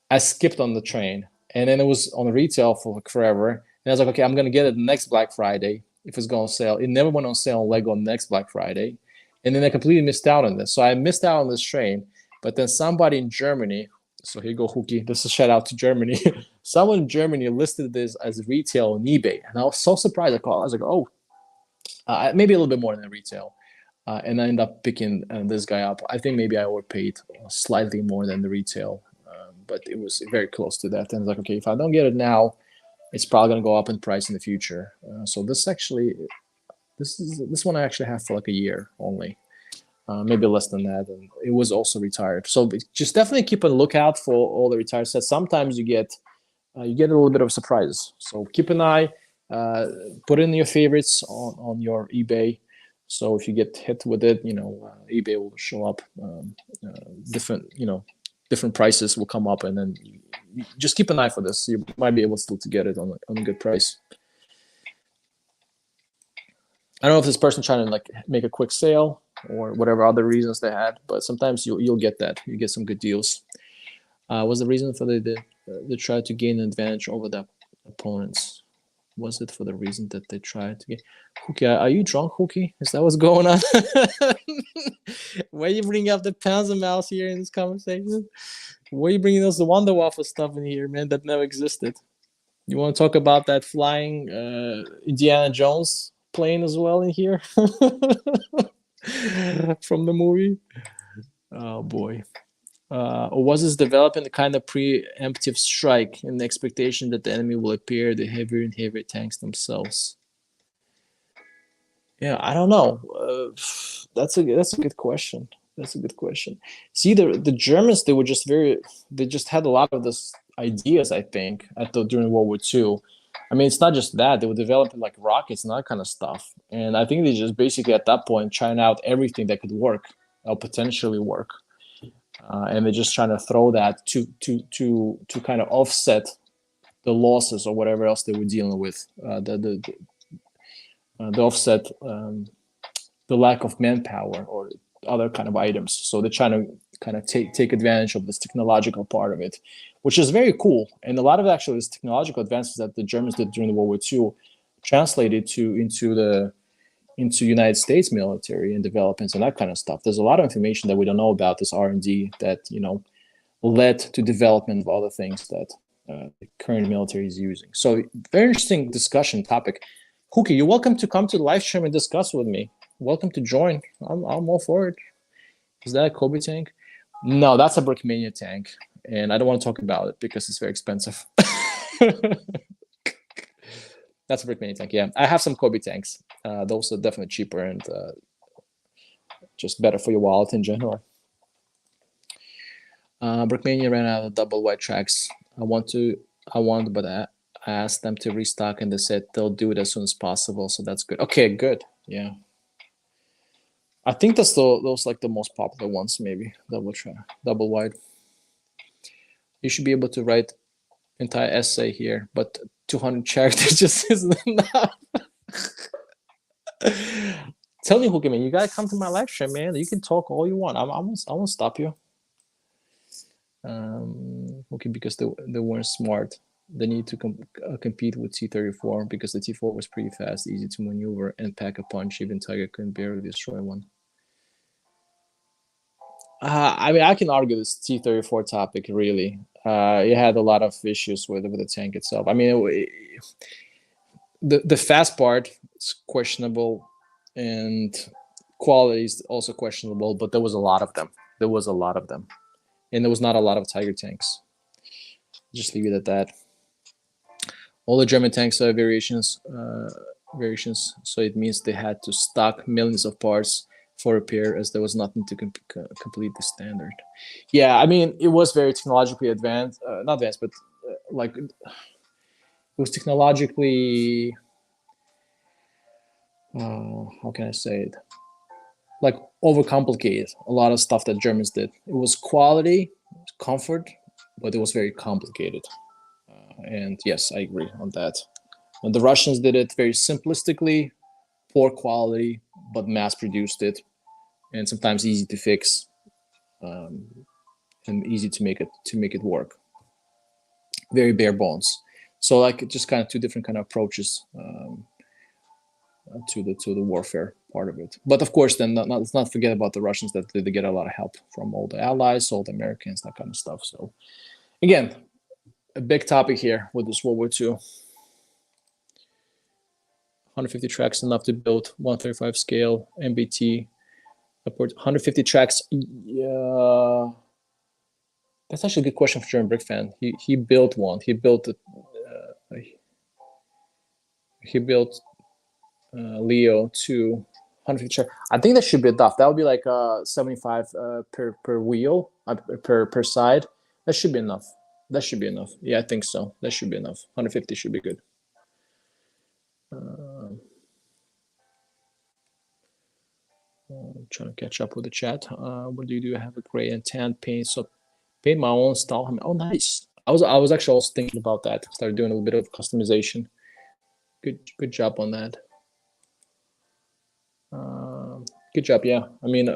I skipped on the train, and then it was on retail for like forever. And I was like, okay, I'm gonna get it next Black Friday if it's going to sale. It never went on sale on Lego next Black Friday, and then I completely missed out on this. So I missed out on this train. But then somebody in Germany, so here you go, Hookie. This is a shout out to Germany. Someone in Germany listed this as retail on eBay, and I was so surprised. I was like, oh, maybe a little bit more than retail. And I ended up picking this guy up. I think maybe I overpaid slightly more than the retail, but it was very close to that. And I was like, okay, if I don't get it now, it's probably going to go up in price in the future. So this one I actually have for like a year only, maybe less than that. And it was also retired. So just definitely keep a lookout for all the retired sets. Sometimes you get a little bit of surprises. So keep an eye. Put in your favorites on your eBay. So if you get hit with it, eBay will show up different prices will come up, and then you just keep an eye for this. You might be able still to get it on a good price. I don't know if this person trying to like make a quick sale or whatever other reasons they had, but sometimes you'll get that. You get some good deals. What's the reason for the try to gain an advantage over the opponents? Was it for the reason that they tried to get Hookie? Are you drunk, Hookie? Is that what's going on? Why are you bringing up the Panzer Mouse here in this conversation? Why are you bringing us the Wonder Waffle stuff in here, man? That never existed. You want to talk about that flying Indiana Jones plane as well in here from the movie? Oh boy. Or was this developing a kind of preemptive strike in the expectation that the enemy will appear the heavier and heavier tanks themselves? Yeah, I don't know. That's a good question. That's a good question. See, the Germans, they just had a lot of this ideas. I think during World War II. I mean, it's not just that they were developing like rockets and that kind of stuff. And I think they just basically at that point trying out everything that could work or potentially work. And they're just trying to throw that to kind of offset the losses or whatever else they were dealing with. The offset the lack of manpower or other kind of items. So they're trying to kind of take advantage of this technological part of it, which is very cool. And a lot of actually this technological advances that the Germans did during the World War II translated into United States military and developments and that kind of stuff. There's a lot of information that we don't know about this R&D that led to development of other things that the current military is using. So very interesting discussion topic. Hookie, you're welcome to come to the live stream and discuss with me. Welcome to join. I'm all for it. Is that a Kobe tank? No, that's a Brickmania tank, and I don't want to talk about it because it's very expensive. That's a Brickmania tank. Yeah, I have some Kobe tanks. Those are definitely cheaper and just better for your wallet in general. Brickmania ran out of double white tracks. I want, but I asked them to restock, and they said they'll do it as soon as possible. So that's good. Okay, good. Yeah. I think that's those like the most popular ones, maybe double wide. You should be able to write entire essay here, but 200 characters just isn't enough. Tell me, Hookie, man, you gotta come to my live stream, man. You can talk all you want. I won't stop you. Okay, because they weren't smart. They need to compete with T-34 because the T-4 was pretty fast, easy to maneuver, and pack a punch. Even Tiger couldn't barely destroy one. I mean, I can argue this T-34 topic, really. It had a lot of issues with the tank itself. I mean, the fast part is questionable, and quality is also questionable, but there was a lot of them. And there was not a lot of Tiger tanks. Just leave it at that. All the German tanks are variations, so it means they had to stock millions of parts for repair as there was nothing to complete the standard. Yeah, I mean, it was very technologically advanced, not advanced, but like it was technologically, how can I say it? Like overcomplicated. A lot of stuff that Germans did. It was quality, comfort, but it was very complicated. And yes, I agree on that. And the Russians did it very simplistically, poor quality, but mass produced it, and sometimes easy to fix, and easy to make it work. Very bare bones. So like just kind of two different kind of approaches to the warfare part of it. But of course, then let's not forget about the Russians that they get a lot of help from all the allies, all the Americans, that kind of stuff. So again, a big topic here with this World War II. 150 tracks enough to build 135 scale MBT. 150 tracks. Yeah, that's actually a good question for German Brick fan. He built one. He built it. He built Leo to 150 tracks. I think that should be enough. That would be like 75 per wheel, per side. That should be enough. That should be enough. Yeah, I think so. That should be enough. 150 should be good. I'm trying to catch up with the chat. What do you do? I have a gray and tan paint. So paint my own style. Oh, nice. I was actually also thinking about that. Started doing a little bit of customization. Good job on that. Good job. Yeah. I mean,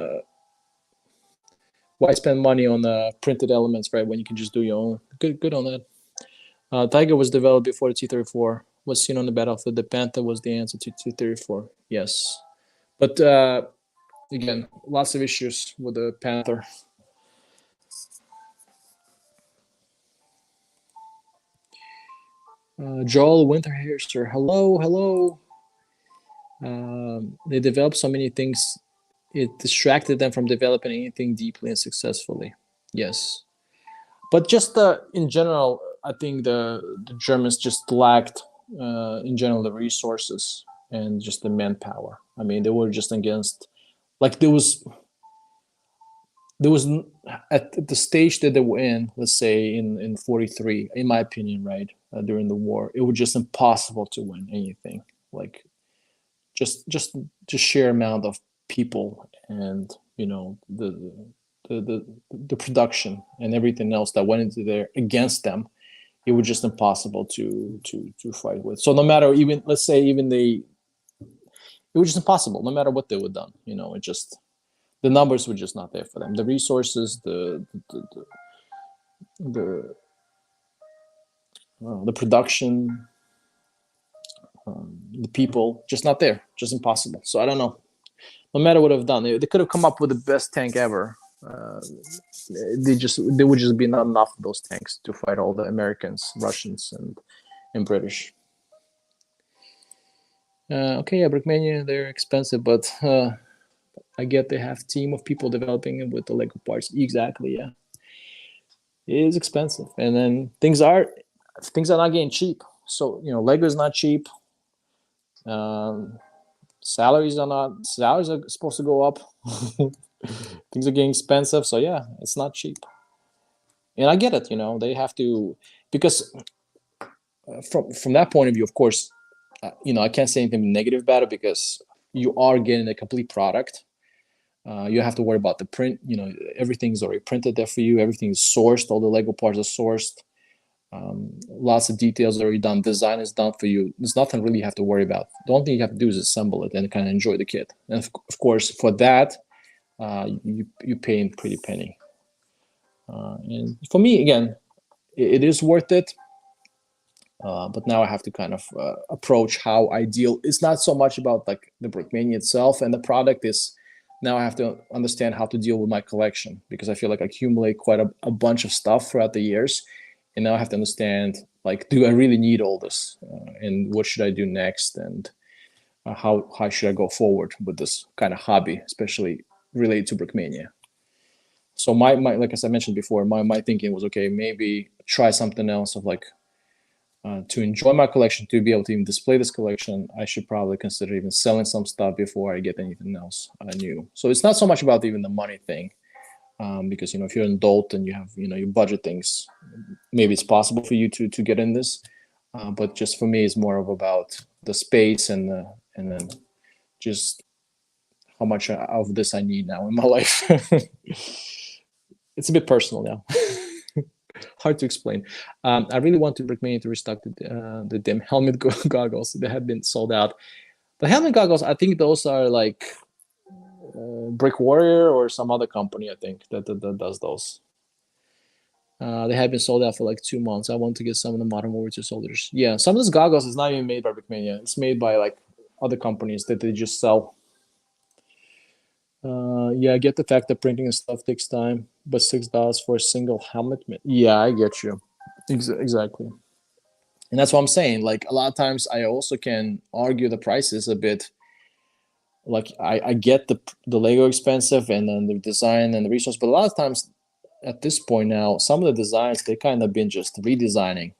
why spend money on printed elements, right? When you can just do your own. Good on that. Tiger was developed before the T-34 was seen on the battlefield. The Panther was the answer to T-34. Yes, but again, lots of issues with the Panther. Joel Winterhurster, hello, hello. They developed so many things, it distracted them from developing anything deeply and successfully. Yes, but just in general, I think the Germans just lacked, in general, the resources and just the manpower. I mean, they were just against, like there was at the stage that they were in, let's say in 43, in my opinion, right, during the war, it was just impossible to win anything. Like just sheer amount of people, and the production and everything else that went into there against them, it was just impossible to fight with. So no matter, even let's say even they, it was just impossible no matter what they would done. It just, the numbers were just not there for them. The resources, the the production, the people, just not there, just impossible. So I don't know. No matter what I've done, they could have come up with the best tank ever. There would just be not enough of those tanks to fight all the Americans, Russians, and British. Okay, yeah, Brickmania, they're expensive, but I get they have team of people developing it with the Lego parts. Exactly, yeah. It is expensive, and then things are not getting cheap. So Lego is not cheap. Um, salaries are supposed to go up. Things are getting expensive, so yeah, it's not cheap. And I get it. They have to, because from that point of view, of course, I can't say anything negative about it, because you are getting a complete product. You have to worry about the print. Everything's already printed there for you. Everything's sourced. All the Lego parts are sourced. Lots of details already done. Design is done for you. There's nothing really you have to worry about. The only thing you have to do is assemble it and kind of enjoy the kit. And of course, for that, you pay in pretty penny. And for me, again, it is worth it. But now I have to kind of approach how I deal. It's not so much about like the Brickmania itself and the product. Is now I have to understand how to deal with my collection, because I feel like I accumulate quite a bunch of stuff throughout the years, and now I have to understand, like, do I really need all this, and what should I do next, and how should I go forward with this kind of hobby, especially related to Brickmania. So my like, as I mentioned before, my thinking was, okay, maybe try something else of like, to enjoy my collection, to be able to even display this collection, I should probably consider even selling some stuff before I get anything else new. So it's not so much about even the money thing, because if you're an adult and you have you budget things, maybe it's possible for you to get in this. But just for me, it's more about the space and then just how much of this I need now in my life. It's a bit personal now. Hard to explain. I really want to recommend to restock the damn helmet goggles. They have been sold out. The helmet goggles, I think those are like Brick Warrior or some other company, I think, that does those. They have been sold out for like 2 months. I want to get some of the Modern Warfare 2 soldiers. Yeah, some of those goggles is not even made by Brickmania. It's made by like other companies that they just sell. Yeah, I get the fact that printing and stuff takes time, but $6 for a single helmet. Yeah, I get you. Exactly. And that's what I'm saying. Like, a lot of times I also can argue the prices a bit. Like, I get the Lego expensive and then the design and the resource, but a lot of times at this point now, some of the designs, they kind of been just redesigning.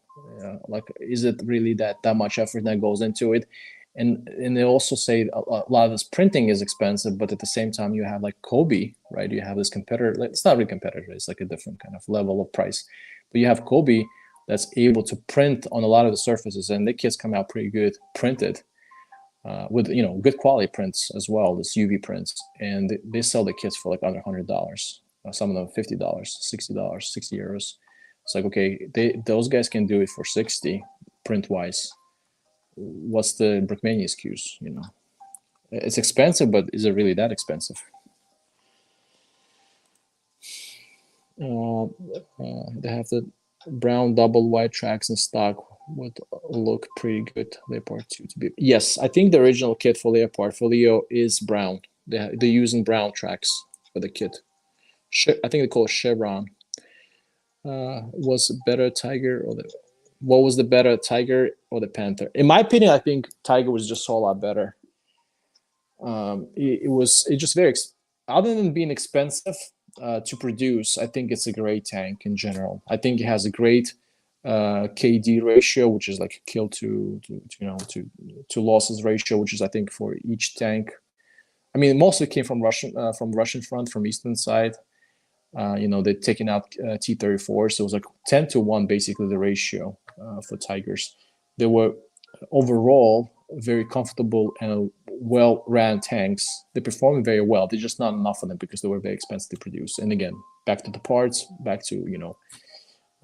Like, is it really that much effort that goes into it? And they also say a lot of this printing is expensive, but at the same time you have like Kobe, right? You have this competitor. It's not really competitor. It's like a different kind of level of price. But you have Kobe that's able to print on a lot of the surfaces, and the kits come out pretty good printed, with good quality prints as well, this UV prints, and they sell the kits for like under $100. Some of them $50, $60, 60 euros. It's like, okay, those guys can do it for 60 print wise. What's the Brickmania excuse? It's expensive, but is it really that expensive? They have the Brown double white tracks in stock would look pretty good. Leopard 2 to be. Yes, I think the original kit for Leopard for Leo is brown. They're using brown tracks for the kit. I think they call it Chevron. Was better Tiger or the what was the better Tiger or the Panther? In my opinion, I think Tiger was just a lot better. It just very other than being expensive to produce. I think it's a great tank in general. I think it has a great KD ratio, which is like kill to losses ratio, which is I think for each tank. I mean, mostly came from Russian front, from eastern side. They're taking out T-34, so it was like 10-1 basically the ratio for Tigers. They were overall very comfortable and well-ran tanks. They performed very well. There's just not enough of them because they were very expensive to produce. And again, back to the parts, back to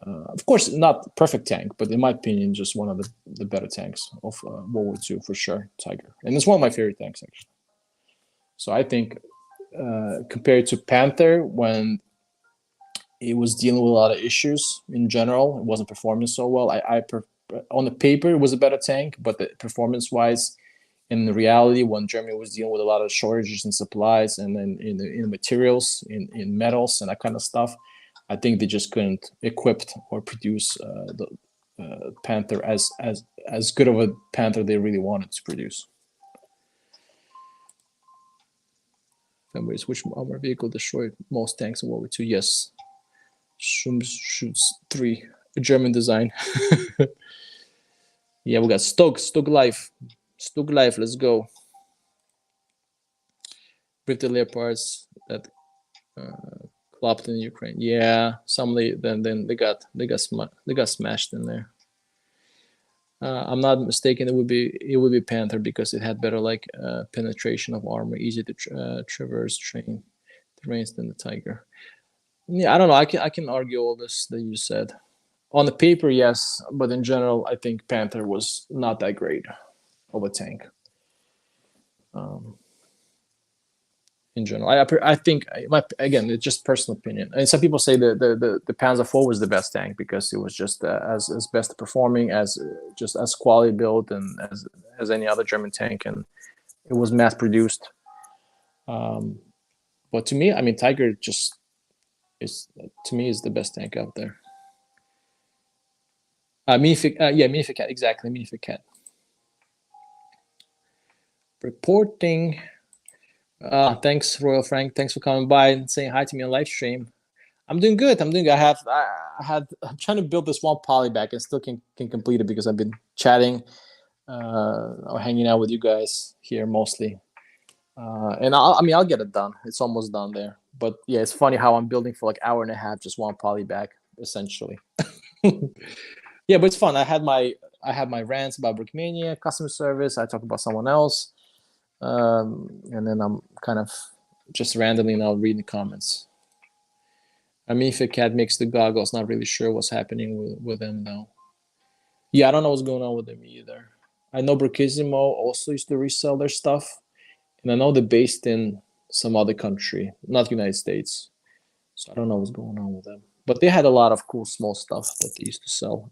of course not perfect tank, but in my opinion, just one of the better tanks of World War II for sure. Tiger, and it's one of my favorite tanks actually. So I think compared to Panther, when it was dealing with a lot of issues in general. It wasn't performing so well. On the paper, it was a better tank, but the performance-wise, in the reality, when Germany was dealing with a lot of shortages in supplies and then in the materials, in metals and that kind of stuff, I think they just couldn't equip or produce the Panther as good of a Panther they really wanted to produce. Which armor vehicle destroyed most tanks in World War II? Yes. Shoots 3, a German design. Yeah, we got Stug Life. Stug Life, let's go. With the Leopards that flopped in Ukraine. Yeah, then they got smashed in there. I'm not mistaken. It would be Panther because it had better penetration of armor, easy to traverse terrains than the Tiger. Yeah, I don't know. I can argue all this that you said. On the paper, yes, but in general, I think Panther was not that great of a tank. In general, I think again, it's just personal opinion. And some people say the Panzer IV was the best tank because it was just as best performing, as just as quality built and as any other German tank, and it was mass produced. But to me, I mean, Tiger just is the best tank out there. Minificat, exactly, Minificat. Reporting. Thanks, Royal Frank. Thanks for coming by and saying hi to me on live stream. I'm doing good. I'm trying to build this one poly back and still can complete it because I've been chatting or hanging out with you guys here mostly. And I'll get it done. It's almost done there. But yeah, it's funny how I'm building for like hour and a half just one poly back essentially. Yeah, but it's fun. I had my rants about Brickmania, customer service. I talk about someone else. And then I'm kind of just randomly now reading the comments. I mean, if a cat makes the goggles, not really sure what's happening with them now. Yeah, I don't know what's going on with them either. I know Bricissimo also used to resell their stuff, and I know they're based in some other country, not United States. So I don't know what's going on with them. But they had a lot of cool small stuff that they used to sell.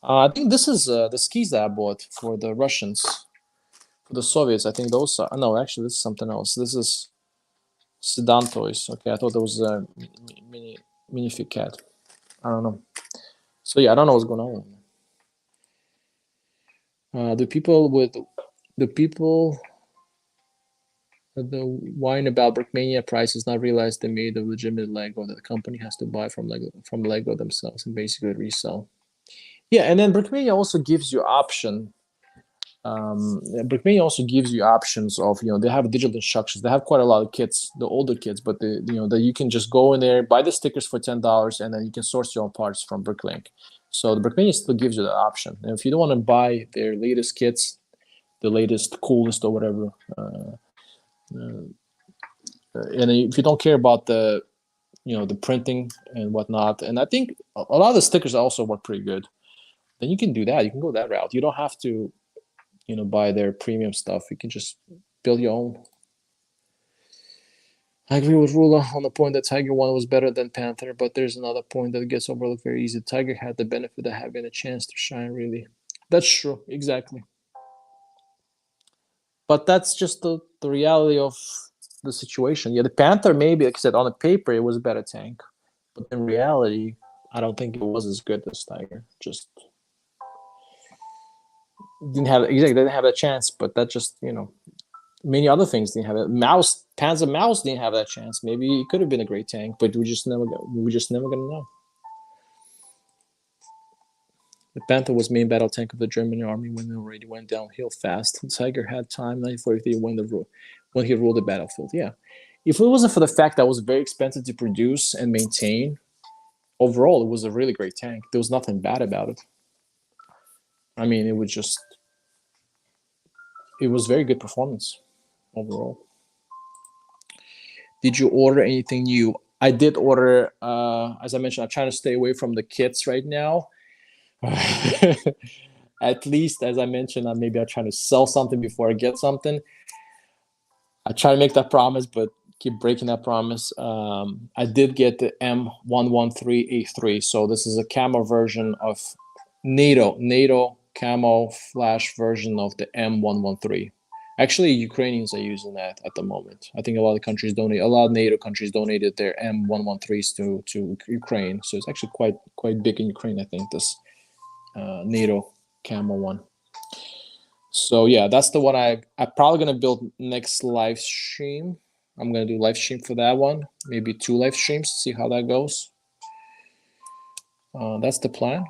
I think this is the skis that I bought for the Russians. For the Soviets, I think those are... No, actually, this is something else. This is Sedan Toys. Okay, I thought there was a Minificat. I don't know. So yeah, I don't know what's going on with them. The people whine about Brickmania prices not realize they made a legitimate Lego that the company has to buy from Lego themselves and basically resell. Yeah, and then Brickmania also gives you option. Brickmania also gives you options of, they have digital instructions. They have quite a lot of kits, the older kits, but that you can just go in there, buy the stickers for $10, and then you can source your own parts from Bricklink. So the Brickmania still gives you the option. And if you don't want to buy their latest kits, the latest, coolest, or whatever, and if you don't care about the printing and whatnot, and I think a lot of the stickers also work pretty good, then you can do that. You can go that route. You don't have to buy their premium stuff. You can just build your own. I agree with Rula on the point that Tiger 1 was better than Panther, but there's another point that gets overlooked very easy. Tiger had the benefit of having a chance to shine, really. That's true, exactly. But that's just the reality of the situation. Yeah, the Panther, maybe, like I said, on the paper, it was a better tank. But in reality, I don't think it was as good as Tiger. Just didn't have a chance, but that just, many other things didn't have it. Panzer Mouse didn't have that chance. Maybe it could have been a great tank, but we just never gonna know. The Panther was main battle tank of the German army when it already went downhill fast. The Tiger had time 1943 when he ruled the battlefield. Yeah, if it wasn't for the fact that it was very expensive to produce and maintain, overall it was a really great tank. There was nothing bad about it. I mean, it was very good performance overall. Did you order anything new? I did order. As I mentioned, I'm trying to stay away from the kits right now. At least, as I mentioned, maybe I'm trying to sell something before I get something. I try to make that promise, but keep breaking that promise. I did get the M113A3, so this is a camo version of NATO camo flash version of the M113. Actually, Ukrainians are using that at the moment. I think a lot of NATO countries donated their M113s to Ukraine, so it's actually quite big in Ukraine. I think this NATO camo one. So yeah, that's the one I'm probably gonna build next live stream. I'm gonna do live stream for that one, maybe 2 live streams, see how that goes. That's the plan.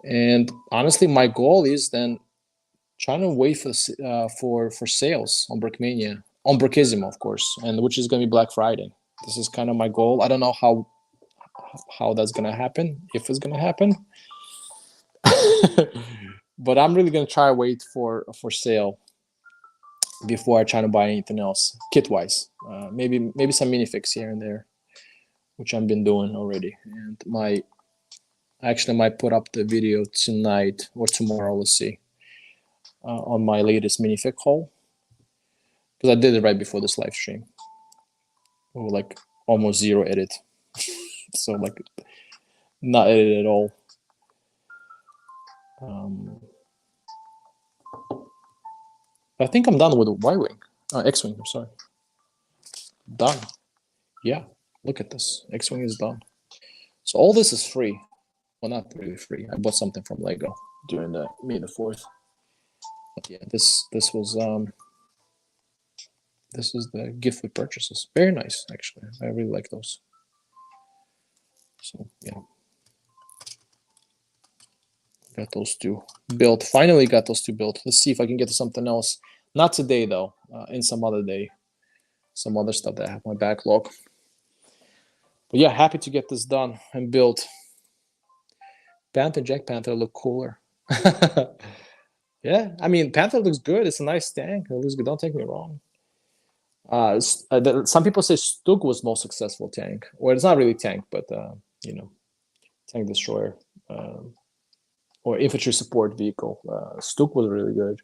And honestly, my goal is then trying to wait for sales on Brickmania, on Brickism, of course, and which is gonna be Black Friday. This is kind of my goal. I don't know how that's gonna happen, if it's gonna happen. But I'm really gonna try to wait for sale before I try to buy anything else kit wise. Maybe some minifigs here and there, which I've been doing already. And I actually might put up the video tonight or tomorrow. Let's see, on my latest minifig haul, because I did it right before this live stream. Or like almost zero edit, so like not edited at all. I think I'm done with the Y-wing, X-wing. I'm sorry, done. Yeah, look at this. X-wing is done. So all this is free. Well, not really free. I bought something from Lego during the May the 4th. But yeah, this was the gift with purchases. Very nice, actually. I really like those. So yeah, got those 2 built. Finally got those 2 built. Let's see if I can get to something else. Not today though. In some other day. Some other stuff that I have my backlog. But yeah, happy to get this done and built. Jack Panther look cooler. Yeah, I mean, Panther looks good. It's a nice tank. It looks good. Don't take me wrong. Some people say Stug was most successful tank. Well, it's not really tank, but tank destroyer or infantry support vehicle. Stug was really good.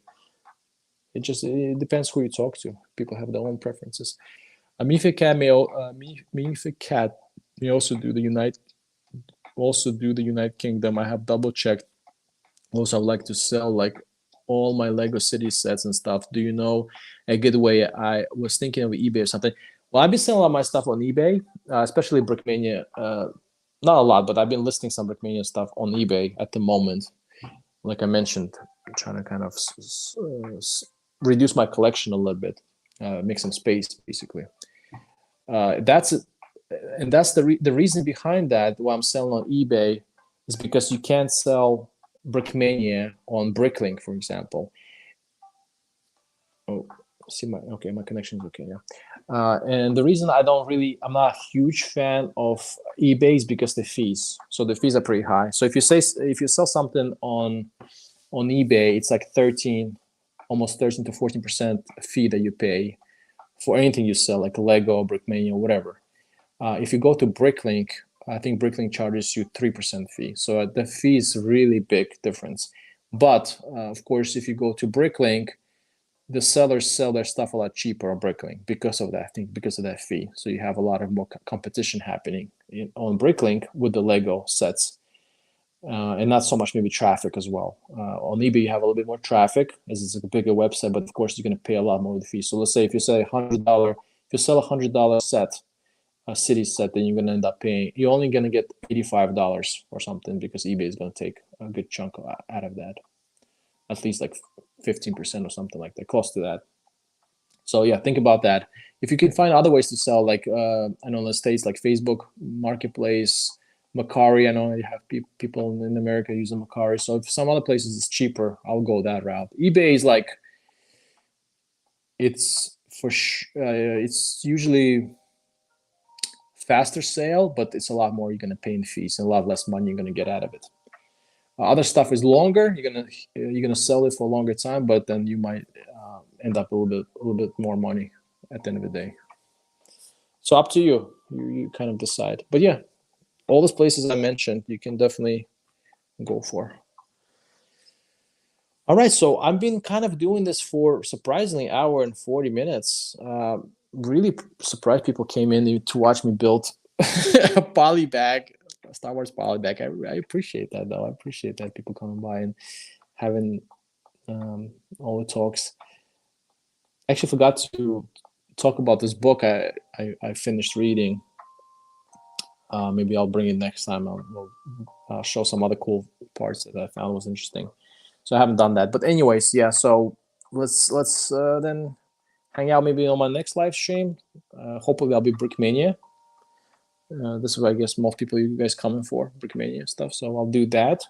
It depends who you talk to. People have their own preferences. Mifid Cat may also do the United Kingdom. I have double checked. Also, I'd like to sell like all my Lego City sets and stuff. Do you know a good way? I was thinking of eBay or something. Well, I've been selling a lot of my stuff on eBay, especially Brickmania. Not a lot, but I've been listing some Brickmania stuff on eBay at the moment. Like I mentioned, I'm trying to kind of reduce my collection a little bit, make some space, basically. That's the reason behind that. Why I'm selling on eBay is because you can't sell Brickmania on Bricklink, for example. Oh, see my connection is okay. Yeah, and the reason I'm not a huge fan of eBay is because the fees. So the fees are pretty high. So if you sell something on eBay, it's like almost 13 to 14% fee that you pay for anything you sell, like Lego, Brickmania, whatever. If you go to Bricklink, I think Bricklink charges you 3% fee. So the fee is really big difference. But of course, if you go to Bricklink, the sellers sell their stuff a lot cheaper on Bricklink because of that. I think because of that fee. So you have a lot of more competition happening on Bricklink with the Lego sets, and not so much maybe traffic as well. On eBay, you have a little bit more traffic as it's a bigger website, but of course you're going to pay a lot more of the fee. So let's say if you sell $100, if you sell $100 set, a city set, then you're going to end up paying. You're only going to get $85 or something because eBay is going to take a good chunk out of that, at least like 15% or something like that, close to that. So yeah, think about that. If you can find other ways to sell, like I know in the States, like Facebook Marketplace, Macari. I know you have people in America using Macari. So if some other places is cheaper, I'll go that route. eBay is like, it's it's usually faster sale, but it's a lot more you're going to pay in fees and a lot less money you're going to get out of it. Other stuff is longer. You're gonna sell it for a longer time, but then you might end up a little bit more money at the end of the day. So up to you. You kind of decide. But yeah, all those places I mentioned, you can definitely go for. All right, so I've been kind of doing this for surprisingly hour and 40 minutes. Really surprised people came in to watch me build a poly bag, a Star Wars poly bag. I appreciate that though. I appreciate that people coming by and having all the talks. I actually forgot to talk about this book I finished reading. Maybe I'll bring it next time. I'll show some other cool parts that I found was interesting. So I haven't done that, but anyways, yeah. So let's then hang out maybe on my next live stream. Hopefully I'll be Brickmania. This is what I guess most people you guys coming for Brickmania stuff. So I'll do that.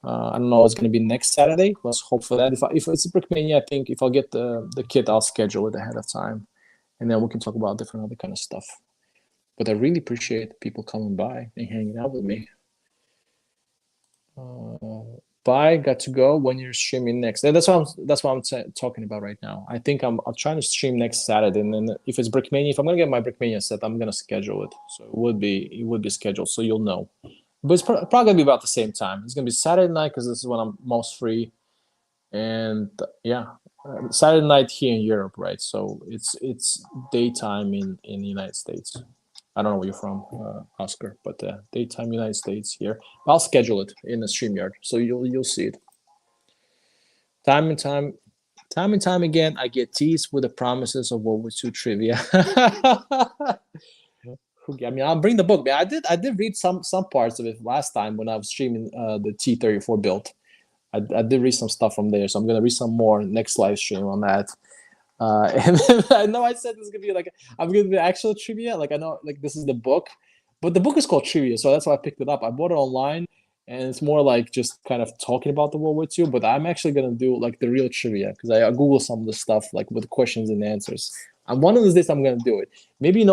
I don't know. It's going to be next Saturday. Let's hope for that. If it's a Brickmania, I think if I'll get the kit, I'll schedule it ahead of time, and then we can talk about different other kind of stuff. But I really appreciate people coming by and hanging out with me. Bye. Got to go. When you're streaming next, and that's what I'm talking about right now. I think I'm trying to stream next Saturday, and then if it's Brickmania, if I'm gonna get my Brickmania set, I'm gonna schedule it. So it would be scheduled, so you'll know. But it's probably gonna be about the same time. It's gonna be Saturday night because this is when I'm most free, and yeah, Saturday night here in Europe, right? So it's daytime in the United States. I don't know where you're from, Oscar, but daytime United States here. I'll schedule it in the StreamYard, so you'll see it. Time and time again, I get teased with the promises of World War II trivia. I mean, I'll bring the book, man. I did read some parts of it last time when I was streaming the T-34 build. I did read some stuff from there, so I'm gonna read some more next live stream on that. And I know I said this is gonna be like I'm gonna be actual trivia. Like I know like this is the book, but the book is called Trivia, so that's why I picked it up. I bought it online, and it's more like just kind of talking about the World War II. But I'm actually gonna do like the real trivia because I Google some of the stuff like with questions and answers. And one of those days I'm gonna do it. Maybe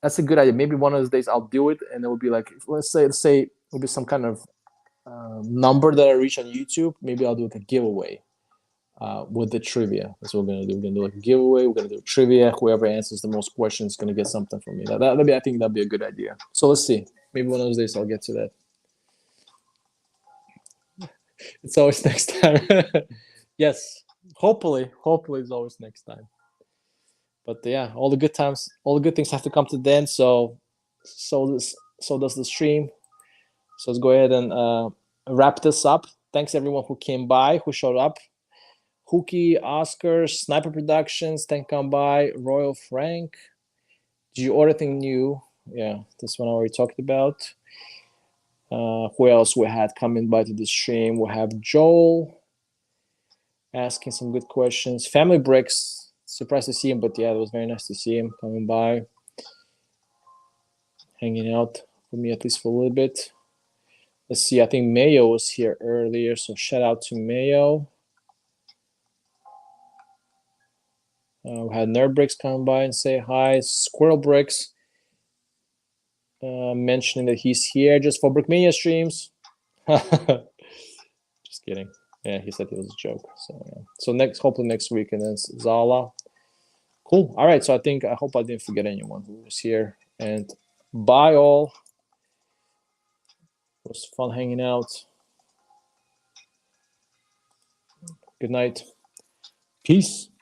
that's a good idea. Maybe one of those days I'll do it, and it will be like let's say it'll be some kind of number that I reach on YouTube. Maybe I'll do like a giveaway with the trivia. That's what we're gonna do. We're gonna do like a giveaway. We're gonna do trivia. Whoever answers the most questions is gonna get something from me. I think that'd be a good idea. So let's see. Maybe one of those days I'll get to that. It's always next time. Yes, hopefully it's always next time. But yeah, all the good times, all the good things have to come to the end. So does the stream. So let's go ahead and wrap this up. Thanks everyone who came by, who showed up. Hookie, Oscar, Sniper Productions, thank come by, Royal Frank. Did you order anything new? Yeah, this one I already talked about. Who else we had coming by to the stream? We have Joel asking some good questions. Family Bricks, surprised to see him, but yeah, it was very nice to see him coming by, hanging out with me at least for a little bit. Let's see, I think Mayo was here earlier, so shout out to Mayo. We had Nerd Bricks come by and say hi. Squirrel Bricks mentioning that he's here just for Brickmania streams. Just kidding. Yeah, he said it was a joke. So yeah. So hopefully next week, and then Zala. Cool. All right. So I hope I didn't forget anyone who was here. And bye all. It was fun hanging out. Good night.
Peace.